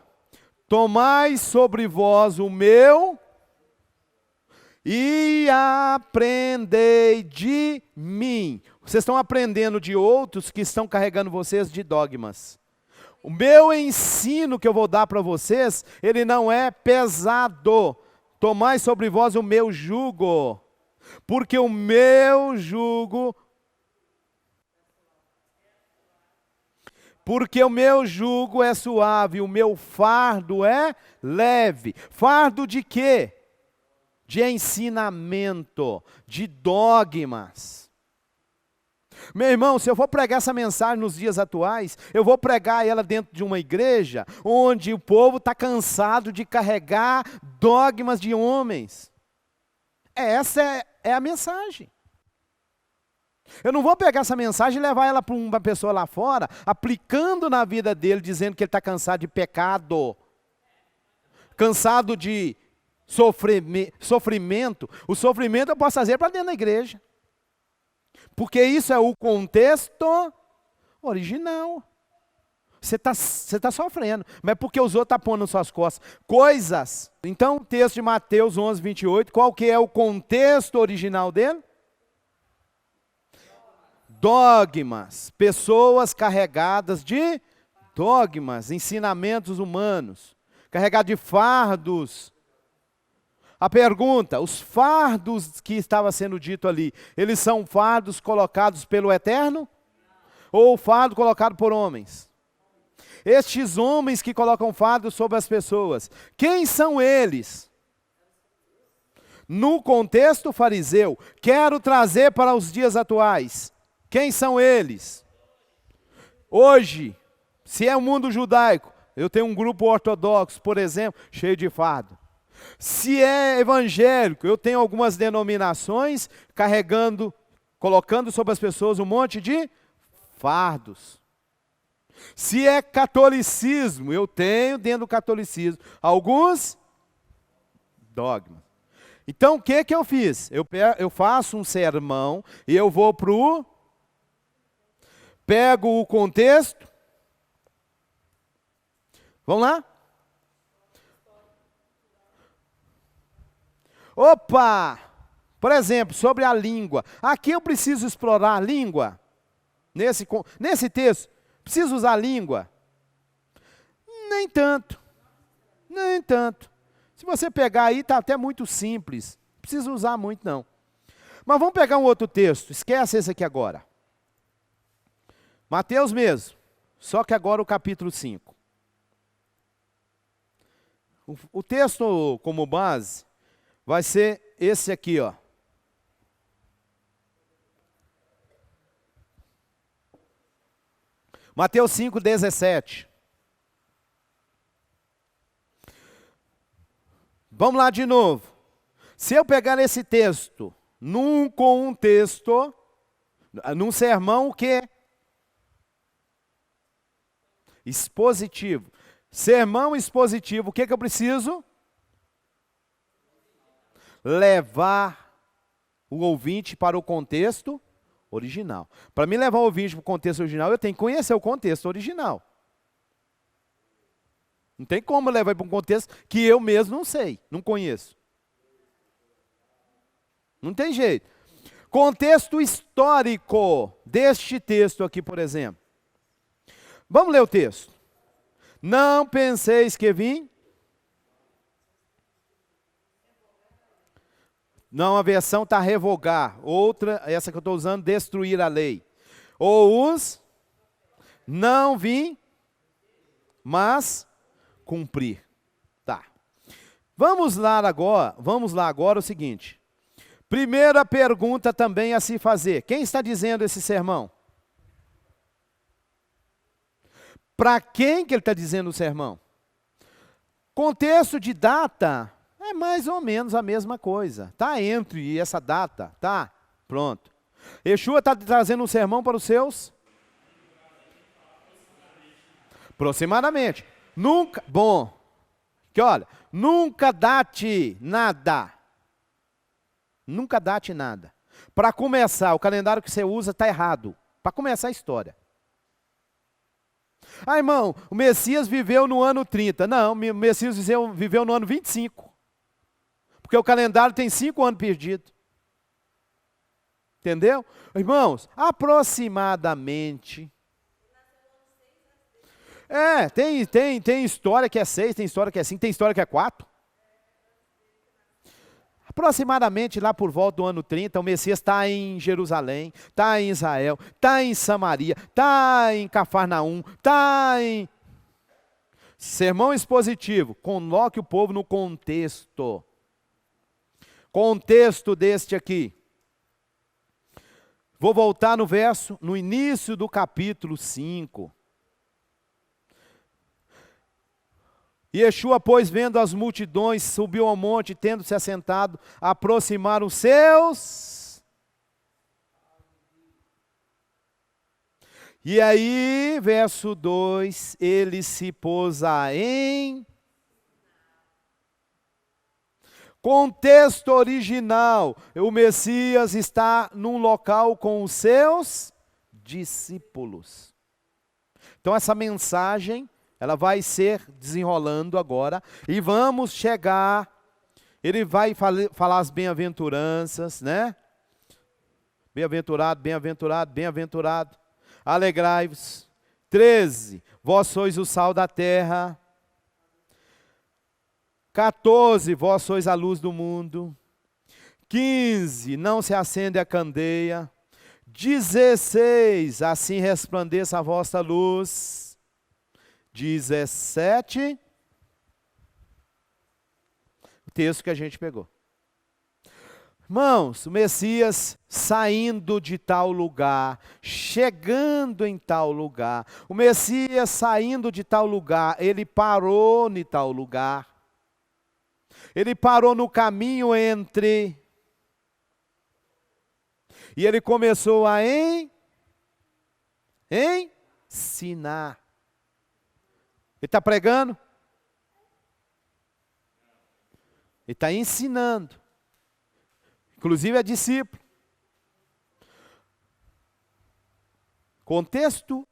tomai sobre vós o meu e aprendei de mim. Vocês estão aprendendo de outros que estão carregando vocês de dogmas. O meu ensino que eu vou dar para vocês, ele não é pesado. Tomai sobre vós o meu jugo, porque o meu jugo é suave, o meu fardo é leve. Fardo de quê? De ensinamento, de dogmas. Meu irmão, se eu vou pregar essa mensagem nos dias atuais, eu vou pregar ela dentro de uma igreja onde o povo está cansado de carregar dogmas de homens. Essa é a mensagem. Eu não vou pegar essa mensagem e levar ela para uma pessoa lá fora, aplicando na vida dele, dizendo que ele está cansado de pecado, cansado de sofrimento. O sofrimento eu posso fazer para dentro da igreja. Porque isso é o contexto original. Você tá sofrendo, mas é porque os outros estão pondo nas suas costas coisas. Então, o texto de Mateus 11, 28, qual que é o contexto original dele? Dogmas. Pessoas carregadas de dogmas, ensinamentos humanos. Carregadas de fardos. A pergunta, os fardos que estava sendo dito ali, eles são fardos colocados pelo Eterno? Ou fardo colocado por homens? Estes homens que colocam fardos sobre as pessoas, quem são eles? No contexto fariseu, quero trazer para os dias atuais. Quem são eles? Hoje, se é o mundo judaico, eu tenho um grupo ortodoxo, por exemplo, cheio de fardo. Se é evangélico, eu tenho algumas denominações colocando sobre as pessoas um monte de fardos. Se é catolicismo, eu tenho dentro do catolicismo alguns dogmas. Então o que eu fiz? Eu faço um sermão e eu vou pego o contexto. Vamos lá? Opa! Por exemplo, sobre a língua. Aqui eu preciso explorar a língua. Nesse texto, preciso usar a língua? Nem tanto. Nem tanto. Se você pegar aí, está até muito simples. Não precisa usar muito, não. Mas vamos pegar um outro texto. Esquece esse aqui agora. Mateus mesmo. Só que agora o capítulo 5. O texto como base vai ser esse aqui, ó. Mateus 5, 17. Vamos lá de novo. Se eu pegar esse texto, num contexto, num sermão, o quê? Expositivo. Sermão expositivo, o que eu preciso? Levar o ouvinte para o contexto original. Para mim levar o ouvinte para o contexto original, eu tenho que conhecer o contexto original. Não tem como levar para um contexto que eu mesmo não sei, não conheço. Não tem jeito. Contexto histórico deste texto aqui, por exemplo. Vamos ler o texto. Não penseis que vim. Não, a versão está revogar. Outra, essa que eu estou usando, destruir a lei. Ou os não vim, mas cumprir. Tá. Vamos lá agora o seguinte. Primeira pergunta também a se fazer. Quem está dizendo esse sermão? Para quem que ele está dizendo o sermão? Contexto de data é mais ou menos a mesma coisa. Está entre essa data, tá? Pronto. Yeshua está trazendo um sermão para os seus? Aproximadamente. Nunca, bom, que olha, nunca date nada. Nunca date nada. Para começar, o calendário que você usa está errado. Para começar a história. Ah, irmão, o Messias viveu no ano 30. Não, o Messias viveu no ano 25. Porque o calendário tem 5 anos perdidos. Entendeu? Irmãos, aproximadamente. Tem história que é 6, tem história que é 5, tem história que é 4. Aproximadamente lá por volta do ano 30, o Messias está em Jerusalém, está em Israel, está em Samaria, está em Cafarnaum, está em... Sermão expositivo, coloque o povo no contexto. Contexto deste aqui. Vou voltar no início do capítulo 5. Yeshua, pois, vendo as multidões, subiu ao monte, tendo se assentado, aproximaram seus. E aí, verso 2, ele se pôs a Contexto original, o Messias está num local com os seus discípulos. Então essa mensagem, ela vai ser desenrolando agora, e vamos chegar, ele vai falar as bem-aventuranças, né? Bem-aventurado, bem-aventurado, bem-aventurado, alegrai-vos. 13, vós sois o sal da terra. 14, vós sois a luz do mundo. 15, não se acende a candeia. 16, assim resplandeça a vossa luz. 17, o texto que a gente pegou. Irmãos, o Messias saindo de tal lugar, chegando em tal lugar. O Messias saindo de tal lugar, ele parou em tal lugar. Ele parou no caminho entre. E ele começou a ensinar. Ele está pregando? Ele está ensinando. Inclusive é discípulo. Contexto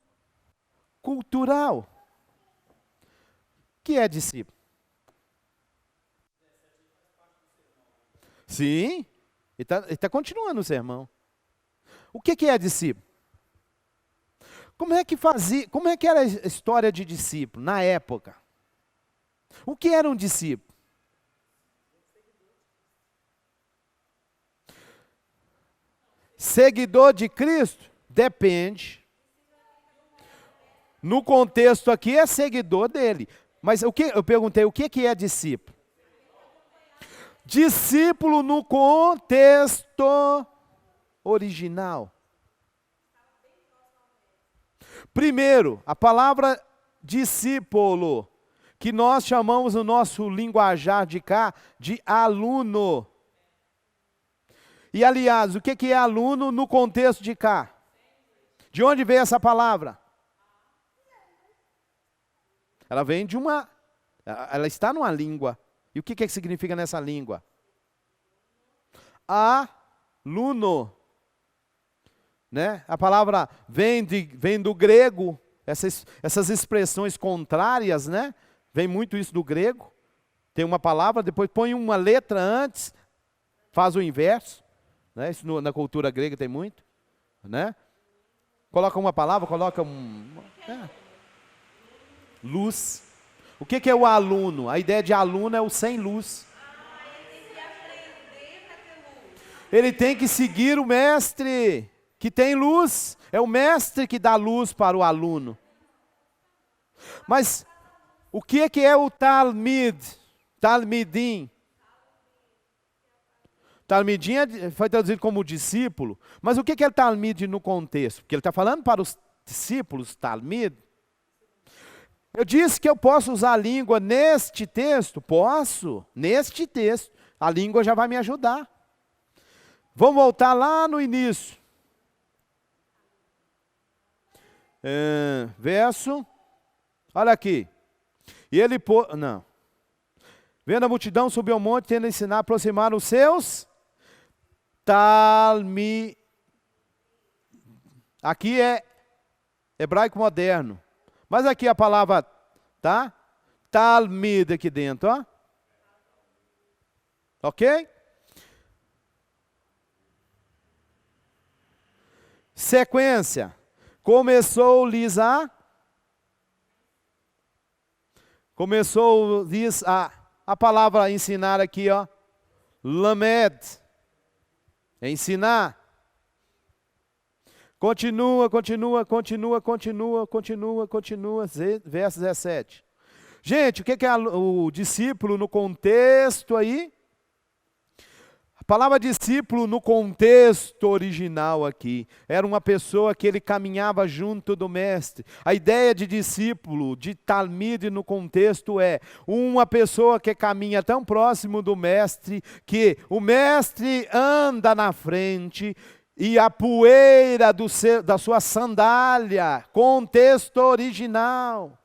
cultural. O que é discípulo? Sim, ele tá continuando o sermão. O que é discípulo? Como é que era a história de discípulo na época? O que era um discípulo? Seguidor de Cristo? Depende. No contexto aqui é seguidor dele. Mas eu perguntei, o que é discípulo? Discípulo no contexto original. Primeiro, a palavra discípulo, que nós chamamos no nosso linguajar de cá de aluno. E aliás, o que é aluno no contexto de cá? De onde veio essa palavra? Ela vem de ela está numa língua. E o que significa nessa língua? Aluno. Né? A palavra vem do grego, essas expressões contrárias, né? Vem muito isso do grego. Tem uma palavra, depois põe uma letra antes, faz o inverso. Né? Isso na cultura grega tem muito. Né? Coloca uma palavra, luz. O que é o aluno? A ideia de aluno é o sem luz. Ele tem que seguir o mestre que tem luz. É o mestre que dá luz para o aluno. Mas o que é o talmid? Talmidim. Talmidim foi traduzido como discípulo. Mas o que é o talmid no contexto? Porque ele está falando para os discípulos, talmid. Eu disse que eu posso usar a língua neste texto? Posso. Neste texto. A língua já vai me ajudar. Vamos voltar lá no início. Verso. Olha aqui. E ele não. Vendo a multidão, subiu ao monte, tendo ensinado, aproximaram os seus talmi. Aqui é hebraico moderno. Mas aqui a palavra, tá? Talmid aqui dentro, ó. Ok? Sequência. Começou-lhes a Começou, diz a palavra ensinar aqui, ó. Lamed. É ensinar. Continua, verso 17. Gente, o que é o discípulo no contexto aí? A palavra discípulo no contexto original aqui, era uma pessoa que ele caminhava junto do mestre. A ideia de discípulo, de talmide no contexto é uma pessoa que caminha tão próximo do mestre, que o mestre anda na frente e a poeira da sua sandália, contexto original.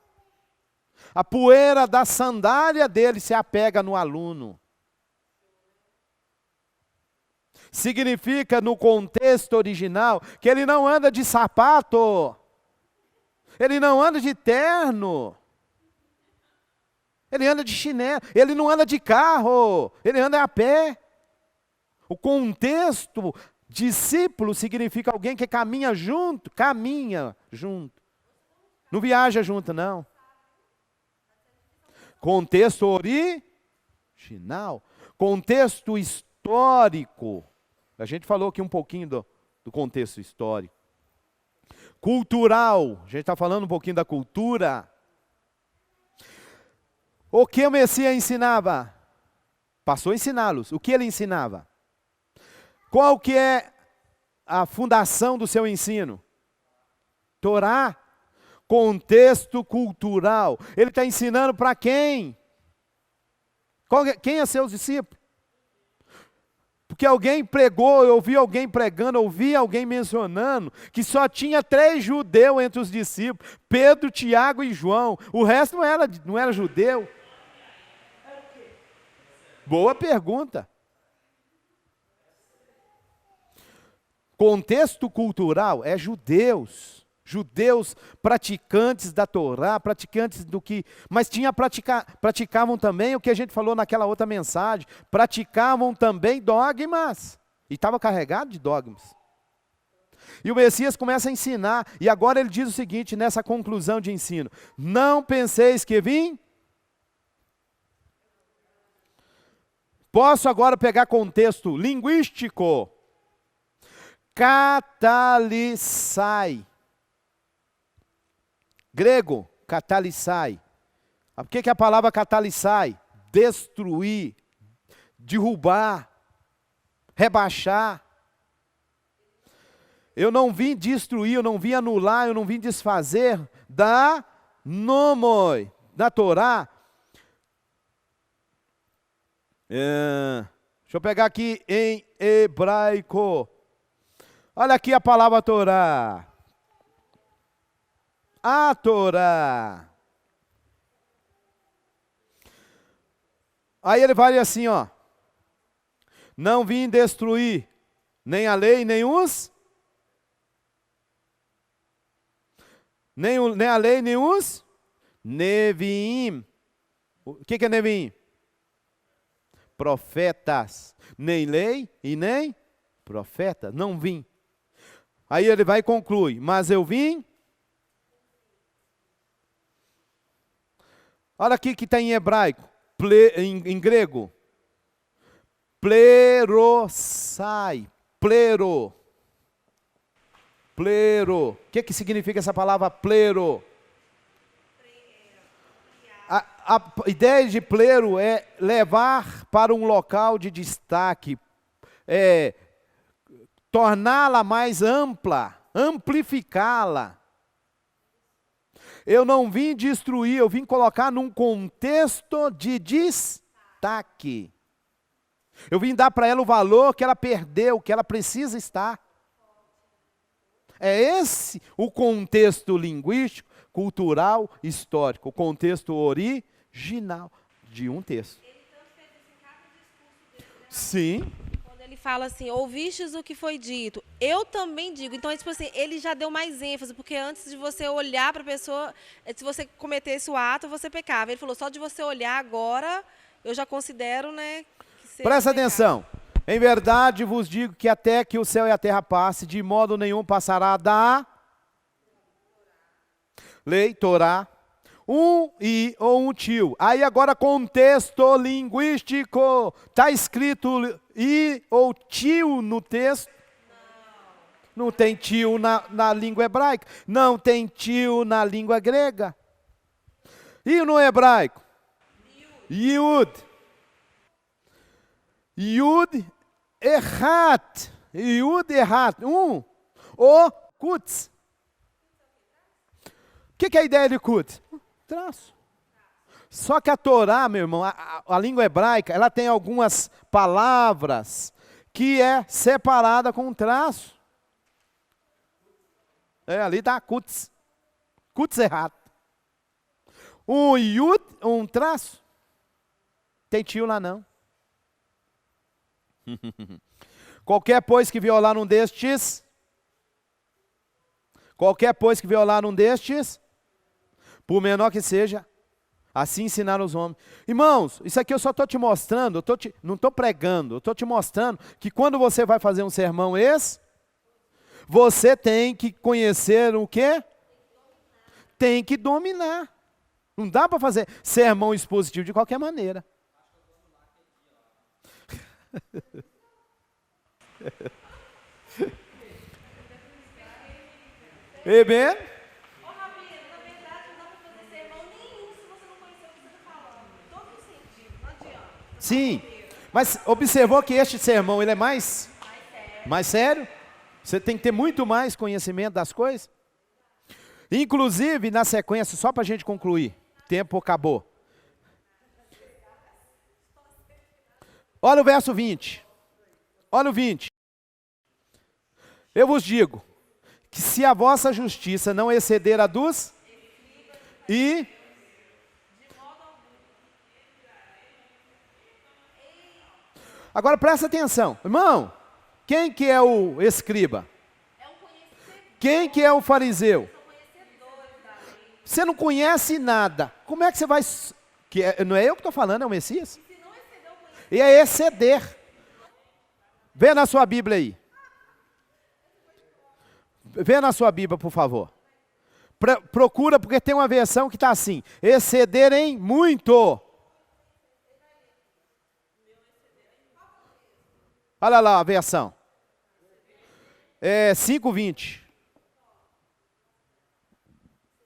A poeira da sandália dele se apega no aluno. Significa, no contexto original, que ele não anda de sapato, ele não anda de terno, ele anda de chinelo, ele não anda de carro, ele anda a pé. O contexto, discípulo, significa alguém que caminha junto. Não viaja junto, não. Contexto original, contexto histórico. A gente falou aqui um pouquinho do contexto histórico. Cultural, a gente está falando um pouquinho da cultura. O que o Messias ensinava? Passou a ensiná-los. O que ele ensinava? Qual que é a fundação do seu ensino? Torá. Contexto cultural. Ele está ensinando para quem? Quem é seus discípulos? Porque alguém pregou, eu ouvi alguém pregando, ouvi alguém mencionando que só tinha 3 judeus entre os discípulos, Pedro, Tiago e João. O resto não era judeu. Boa pergunta. Contexto cultural é judeus. Judeus praticantes da Torá, praticantes do que... Mas praticavam também o que a gente falou naquela outra mensagem. Praticavam também dogmas. E estava carregado de dogmas. E o Messias começa a ensinar. E agora ele diz o seguinte, nessa conclusão de ensino. Não penseis que vim... Posso agora pegar contexto linguístico. Catalisai. Grego, catalisai. O que é a palavra catalisai? Destruir, derrubar, rebaixar. Eu não vim destruir, eu não vim anular, eu não vim desfazer da nomoi, da Torá. Deixa eu pegar aqui em hebraico. Olha aqui a palavra Torá. A Torá. Aí ele vai assim, ó. Não vim destruir nem a lei, nem os... Nem a lei, nem os... Neviim. O que é Neviim? Profetas. Nem lei e nem profeta. Não vim. Aí ele vai e conclui. Mas eu vim... Olha aqui que está em hebraico, em grego. Plerosai. Plero. O que significa essa palavra plero? A ideia de plero é levar para um local de destaque, torná-la mais ampla, amplificá-la. Eu não vim destruir, eu vim colocar num contexto de destaque. Eu vim dar para ela o valor que ela perdeu, que ela precisa estar. É esse o contexto linguístico, cultural, histórico, o contexto original de um texto. Ele tanto fez isso em cada discurso dele, né? Sim. Quando ele fala assim, ouvistes o que foi dito, eu também digo. Então, tipo assim, ele já deu mais ênfase, porque antes de você olhar para a pessoa, se você cometesse o ato, você pecava. Ele falou, só de você olhar agora, eu já considero, né, que seja Presta pecado. atenção. Em verdade vos digo que até que o céu e a terra passe, de modo nenhum passará da lei, Torá, um i ou um tio. Aí agora contexto linguístico. Está escrito i ou tio no texto? Não tem tio na língua hebraica. Não tem tio na língua grega. E no hebraico? Yud. Yud errat. Yud errat. Um. O kutz. O que é a ideia de kutz? Traço. Só que a Torá, meu irmão, a língua hebraica, ela tem algumas palavras que é separada com um traço. Ali está kutz. Kutz errado. Um yud, um traço. Tem tio lá não. Qualquer pois que violar um destes. Qualquer pois que violar um destes. Por menor que seja. Assim ensinaram os homens. Irmãos, isso aqui eu só estou te mostrando. Não estou pregando. Eu estou te mostrando que quando você vai fazer um sermão esse. Você tem que conhecer o quê? Tem que dominar. Não dá para fazer sermão expositivo de qualquer maneira. Amen? Ô, Rabino, na verdade não dá para fazer sermão nenhum se você não conhecer o que você está falando. Todo sentido, não adianta. Sim, mas observou que este sermão ele é mais sério? Você tem que ter muito mais conhecimento das coisas. Inclusive, na sequência, só para a gente concluir, o tempo acabou. Olha o verso 20. Olha o 20. Eu vos digo, que se a vossa justiça não exceder a dos, e... Agora presta atenção. Irmão, quem que é o escriba? Quem que é o fariseu? Você não conhece nada. Como é que você vai... não é eu que estou falando, é o Messias? E é exceder. Vê na sua Bíblia aí. Vê na sua Bíblia, por favor. Procura, porque tem uma versão que está assim. Exceder em muito. Olha lá a versão. É 5:20.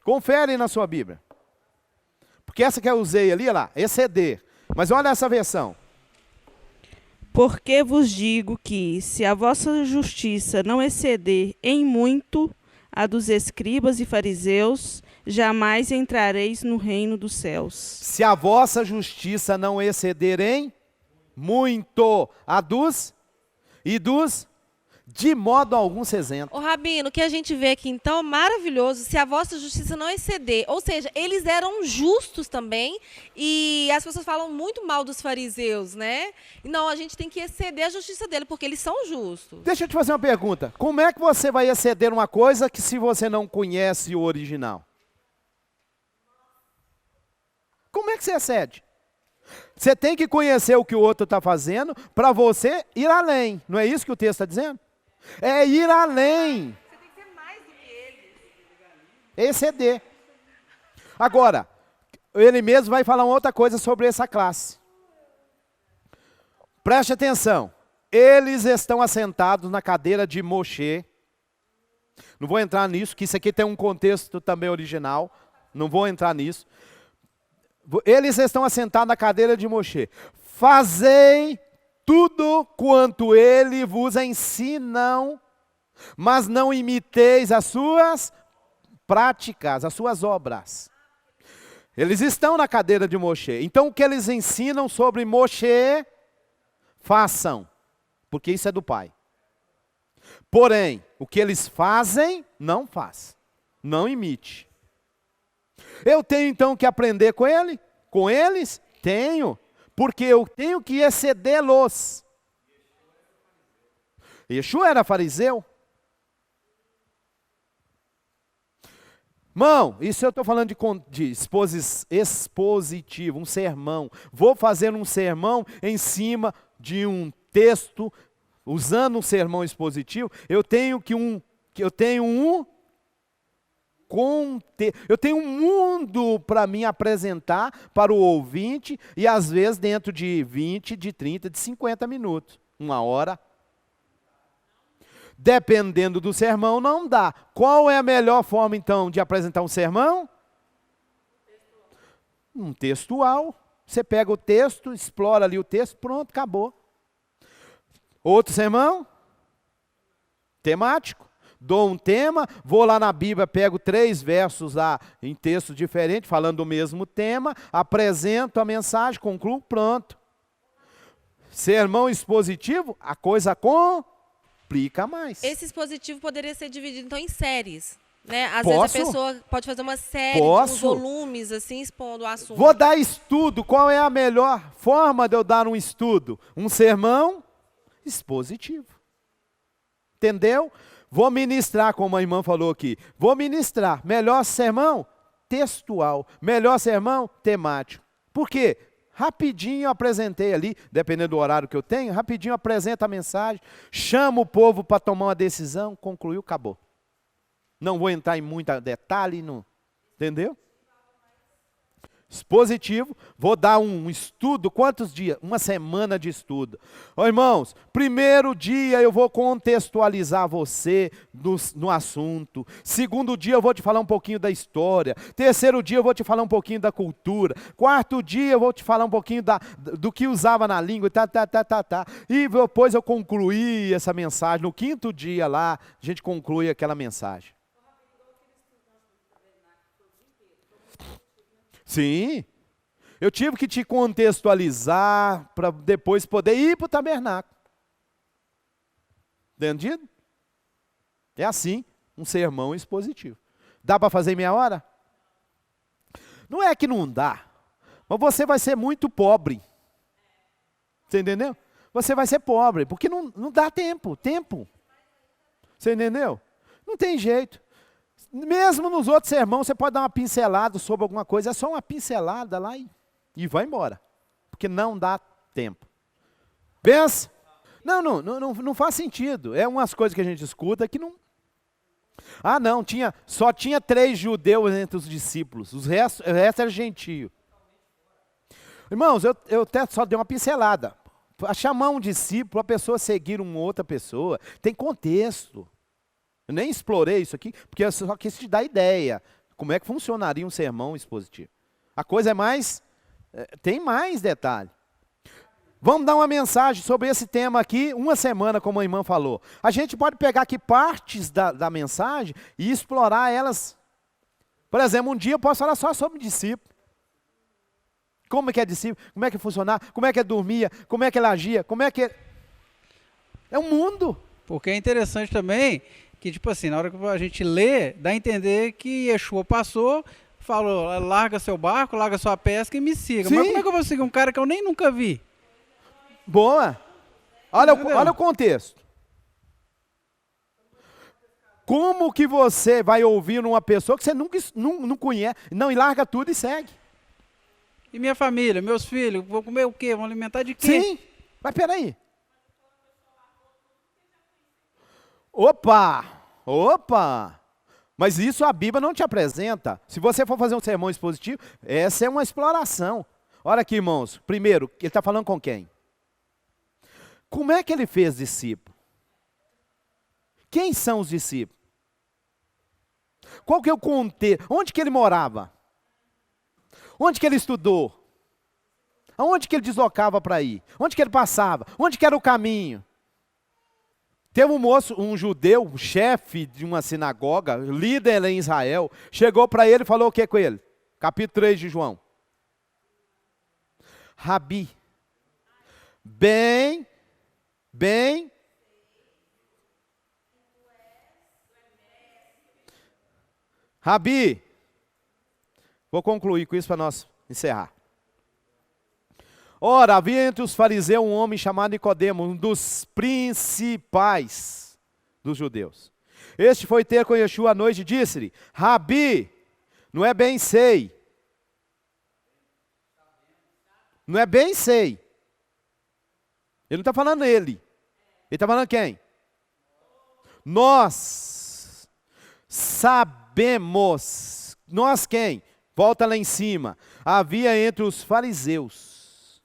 Confere na sua Bíblia. Porque essa que eu usei ali, olha lá, exceder. Mas olha essa versão. Porque vos digo que, se a vossa justiça não exceder em muito a dos escribas e fariseus, jamais entrareis no reino dos céus. Se a vossa justiça não exceder em muito a dos e dos, de modo algum se isenta. Ô, Rabino, o que a gente vê aqui então é maravilhoso, se a vossa justiça não exceder. Ou seja, eles eram justos também, e as pessoas falam muito mal dos fariseus, né? Não, a gente tem que exceder a justiça dele, porque eles são justos. Deixa eu te fazer uma pergunta. Como é que você vai exceder uma coisa que se você não conhece o original? Como é que você excede? Você tem que conhecer o que o outro está fazendo para você ir além. Não é isso que o texto está dizendo? É ir além. Você tem que ser mais do que eles. Exceder. Agora, ele mesmo vai falar uma outra coisa sobre essa classe. Preste atenção. Eles estão assentados na cadeira de Moshe. Não vou entrar nisso, que isso aqui tem um contexto também original. Não vou entrar nisso. Eles estão assentados na cadeira de Moshe. Fazei tudo quanto ele vos ensinam, mas não imiteis as suas práticas, as suas obras. Eles estão na cadeira de Moshe. Então o que eles ensinam sobre Moshe, façam, porque isso é do Pai. Porém, o que eles fazem, não faz. Não imite. Eu tenho então que aprender com ele? Com eles? Tenho. Porque eu tenho que excedê-los. Yeshua era fariseu? Irmão, isso eu estou falando de expositivo, um sermão. Vou fazer um sermão em cima de um texto, usando um sermão expositivo. Eu tenho um eu tenho um mundo para me apresentar para o ouvinte, e às vezes dentro de 20, de 30, de 50 minutos, 1 hora. Dependendo do sermão, não dá. Qual é a melhor forma, então, de apresentar um sermão? Um textual. Você pega o texto, explora ali o texto, pronto, acabou. Outro sermão? Temático. Dou um tema, vou lá na Bíblia, pego 3 versos lá em texto diferente, falando do mesmo tema, apresento a mensagem, concluo, pronto. Sermão expositivo, a coisa complica mais. Esse expositivo poderia ser dividido, então, em séries, né? Às vezes Posso? a pessoa pode fazer uma série Posso? de volumes, assim, expondo o assunto. Vou dar estudo. Qual é a melhor forma de eu dar um estudo? Um sermão expositivo. Entendeu? Vou ministrar, como a irmã falou aqui. Vou ministrar. Melhor sermão? Textual. Melhor sermão? Temático. Por quê? Rapidinho eu apresentei ali, dependendo do horário que eu tenho, rapidinho apresento a mensagem, chamo o povo para tomar uma decisão, concluiu, acabou. Não vou entrar em muito detalhe, não, entendeu? Expositivo, vou dar um estudo, quantos dias? 1 semana de estudo. Ô, irmãos, primeiro dia eu vou contextualizar você no assunto. Segundo dia eu vou te falar um pouquinho da história. Terceiro dia eu vou te falar um pouquinho da cultura. Quarto dia eu vou te falar um pouquinho do que usava na língua. E depois eu concluí essa mensagem. No 5º dia lá, a gente conclui aquela mensagem. Sim, eu tive que te contextualizar para depois poder ir para o tabernáculo. Entendido? É assim, um sermão expositivo. Dá para fazer em meia hora? Não é que não dá, mas você vai ser muito pobre. Você entendeu? Você vai ser pobre, porque não dá tempo. Você entendeu? Não tem jeito. Mesmo nos outros sermões, você pode dar uma pincelada sobre alguma coisa, é só uma pincelada lá e vai embora. Porque não dá tempo. Pensa? Não faz sentido. É umas coisas que a gente escuta que não... Ah, não, só tinha 3 judeus entre os discípulos, o resto era gentio. Irmãos, eu até só dei uma pincelada. Para chamar um discípulo, a pessoa seguir uma outra pessoa, tem contexto. Eu nem explorei isso aqui, porque eu só quis te dar ideia. Como é que funcionaria um sermão expositivo. A coisa é mais... tem mais detalhe. Vamos dar uma mensagem sobre esse tema aqui, 1 semana, como a irmã falou. A gente pode pegar aqui partes da mensagem e explorar elas. Por exemplo, um dia eu posso falar só sobre discípulo. Como é que é discípulo? Como é que funcionava? Como é que dormia? Como é que ele agia? Como é que... É um mundo. Porque é interessante também... que, tipo assim, na hora que a gente lê, dá a entender que Yeshua passou, falou, larga seu barco, larga sua pesca e me siga. Sim. Mas como é que eu vou seguir um cara que eu nem nunca vi? Boa. Olha o contexto. Como que você vai ouvir uma pessoa que você nunca não conhece, não, e larga tudo e segue? E minha família, meus filhos, vou comer o quê? Vão alimentar de quê? Sim, mas peraí. Opa! Mas isso a Bíblia não te apresenta. Se você for fazer um sermão expositivo, essa é uma exploração. Olha aqui, irmãos. Primeiro, ele está falando com quem? Como é que ele fez discípulo? Quem são os discípulos? Qual que é o contexto? Onde que ele morava? Onde que ele estudou? Aonde que ele deslocava para ir? Onde que ele passava? Onde que era o caminho? Teve um moço, um judeu, um chefe de uma sinagoga, líder em Israel, chegou para ele e falou o que com ele? Capítulo 3 de João. Rabi, bem, Rabi, vou concluir com isso para nós encerrar. Ora, havia entre os fariseus um homem chamado Nicodemo, um dos principais dos judeus. Este foi ter com Yeshua à noite e disse-lhe, Rabi, não é bem sei. Não é bem sei. Ele não está falando ele. Ele está falando quem? Nós sabemos sabemos. Nós quem? Volta lá em cima. Havia entre os fariseus.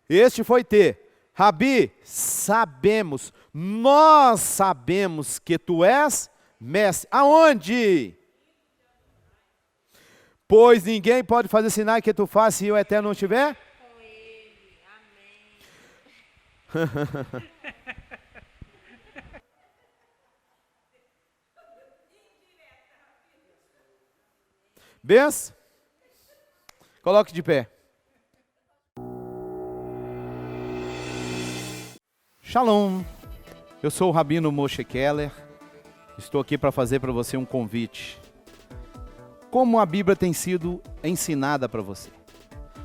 Este foi ter. Rabi, sabemos. Nós sabemos que tu és mestre. Aonde? Pois ninguém pode fazer sinal que tu fazes se o Eterno não estiver? Com ele. Amém. Benção? Coloque de pé. Shalom. Eu sou o Rabino Moshe Keller. Estou aqui para fazer para você um convite. Como a Bíblia tem sido ensinada para você?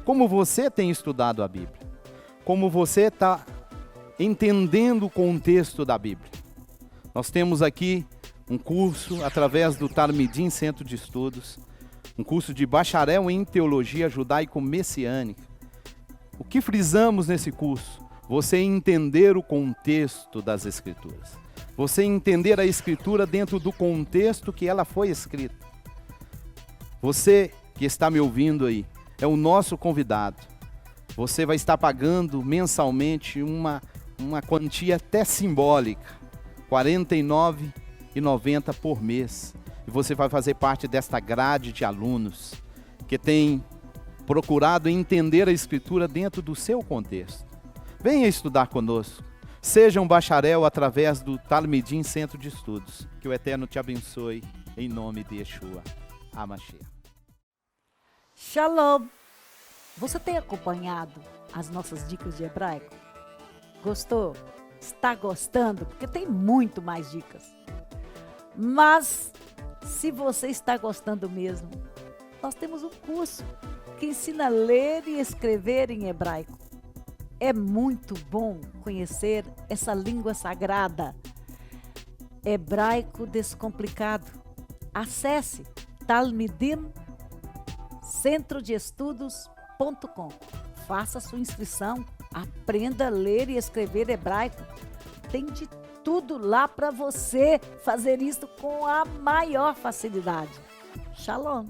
Como você tem estudado a Bíblia? Como você está entendendo o contexto da Bíblia? Nós temos aqui um curso através do Talmidim Centro de Estudos, um curso de bacharel em Teologia Judaico-Messiânica. O que frisamos nesse curso? Você entender o contexto das Escrituras. Você entender a Escritura dentro do contexto que ela foi escrita. Você que está me ouvindo aí, é o nosso convidado. Você vai estar pagando mensalmente uma quantia até simbólica, R$ 49,90 por mês. E você vai fazer parte desta grade de alunos que tem procurado entender a Escritura dentro do seu contexto. Venha estudar conosco. Seja um bacharel através do Talmidim Centro de Estudos. Que o Eterno te abençoe, em nome de Yeshua. Hamashiach. Shalom! Você tem acompanhado as nossas dicas de hebraico? Gostou? Está gostando? Porque tem muito mais dicas. Mas, se você está gostando mesmo, nós temos um curso que ensina a ler e escrever em hebraico. É muito bom conhecer essa língua sagrada. Hebraico Descomplicado. Acesse Talmidim centrodeestudos.com. Faça sua inscrição, aprenda a ler e escrever hebraico. Tem de tudo lá para você fazer isso com a maior facilidade. Shalom!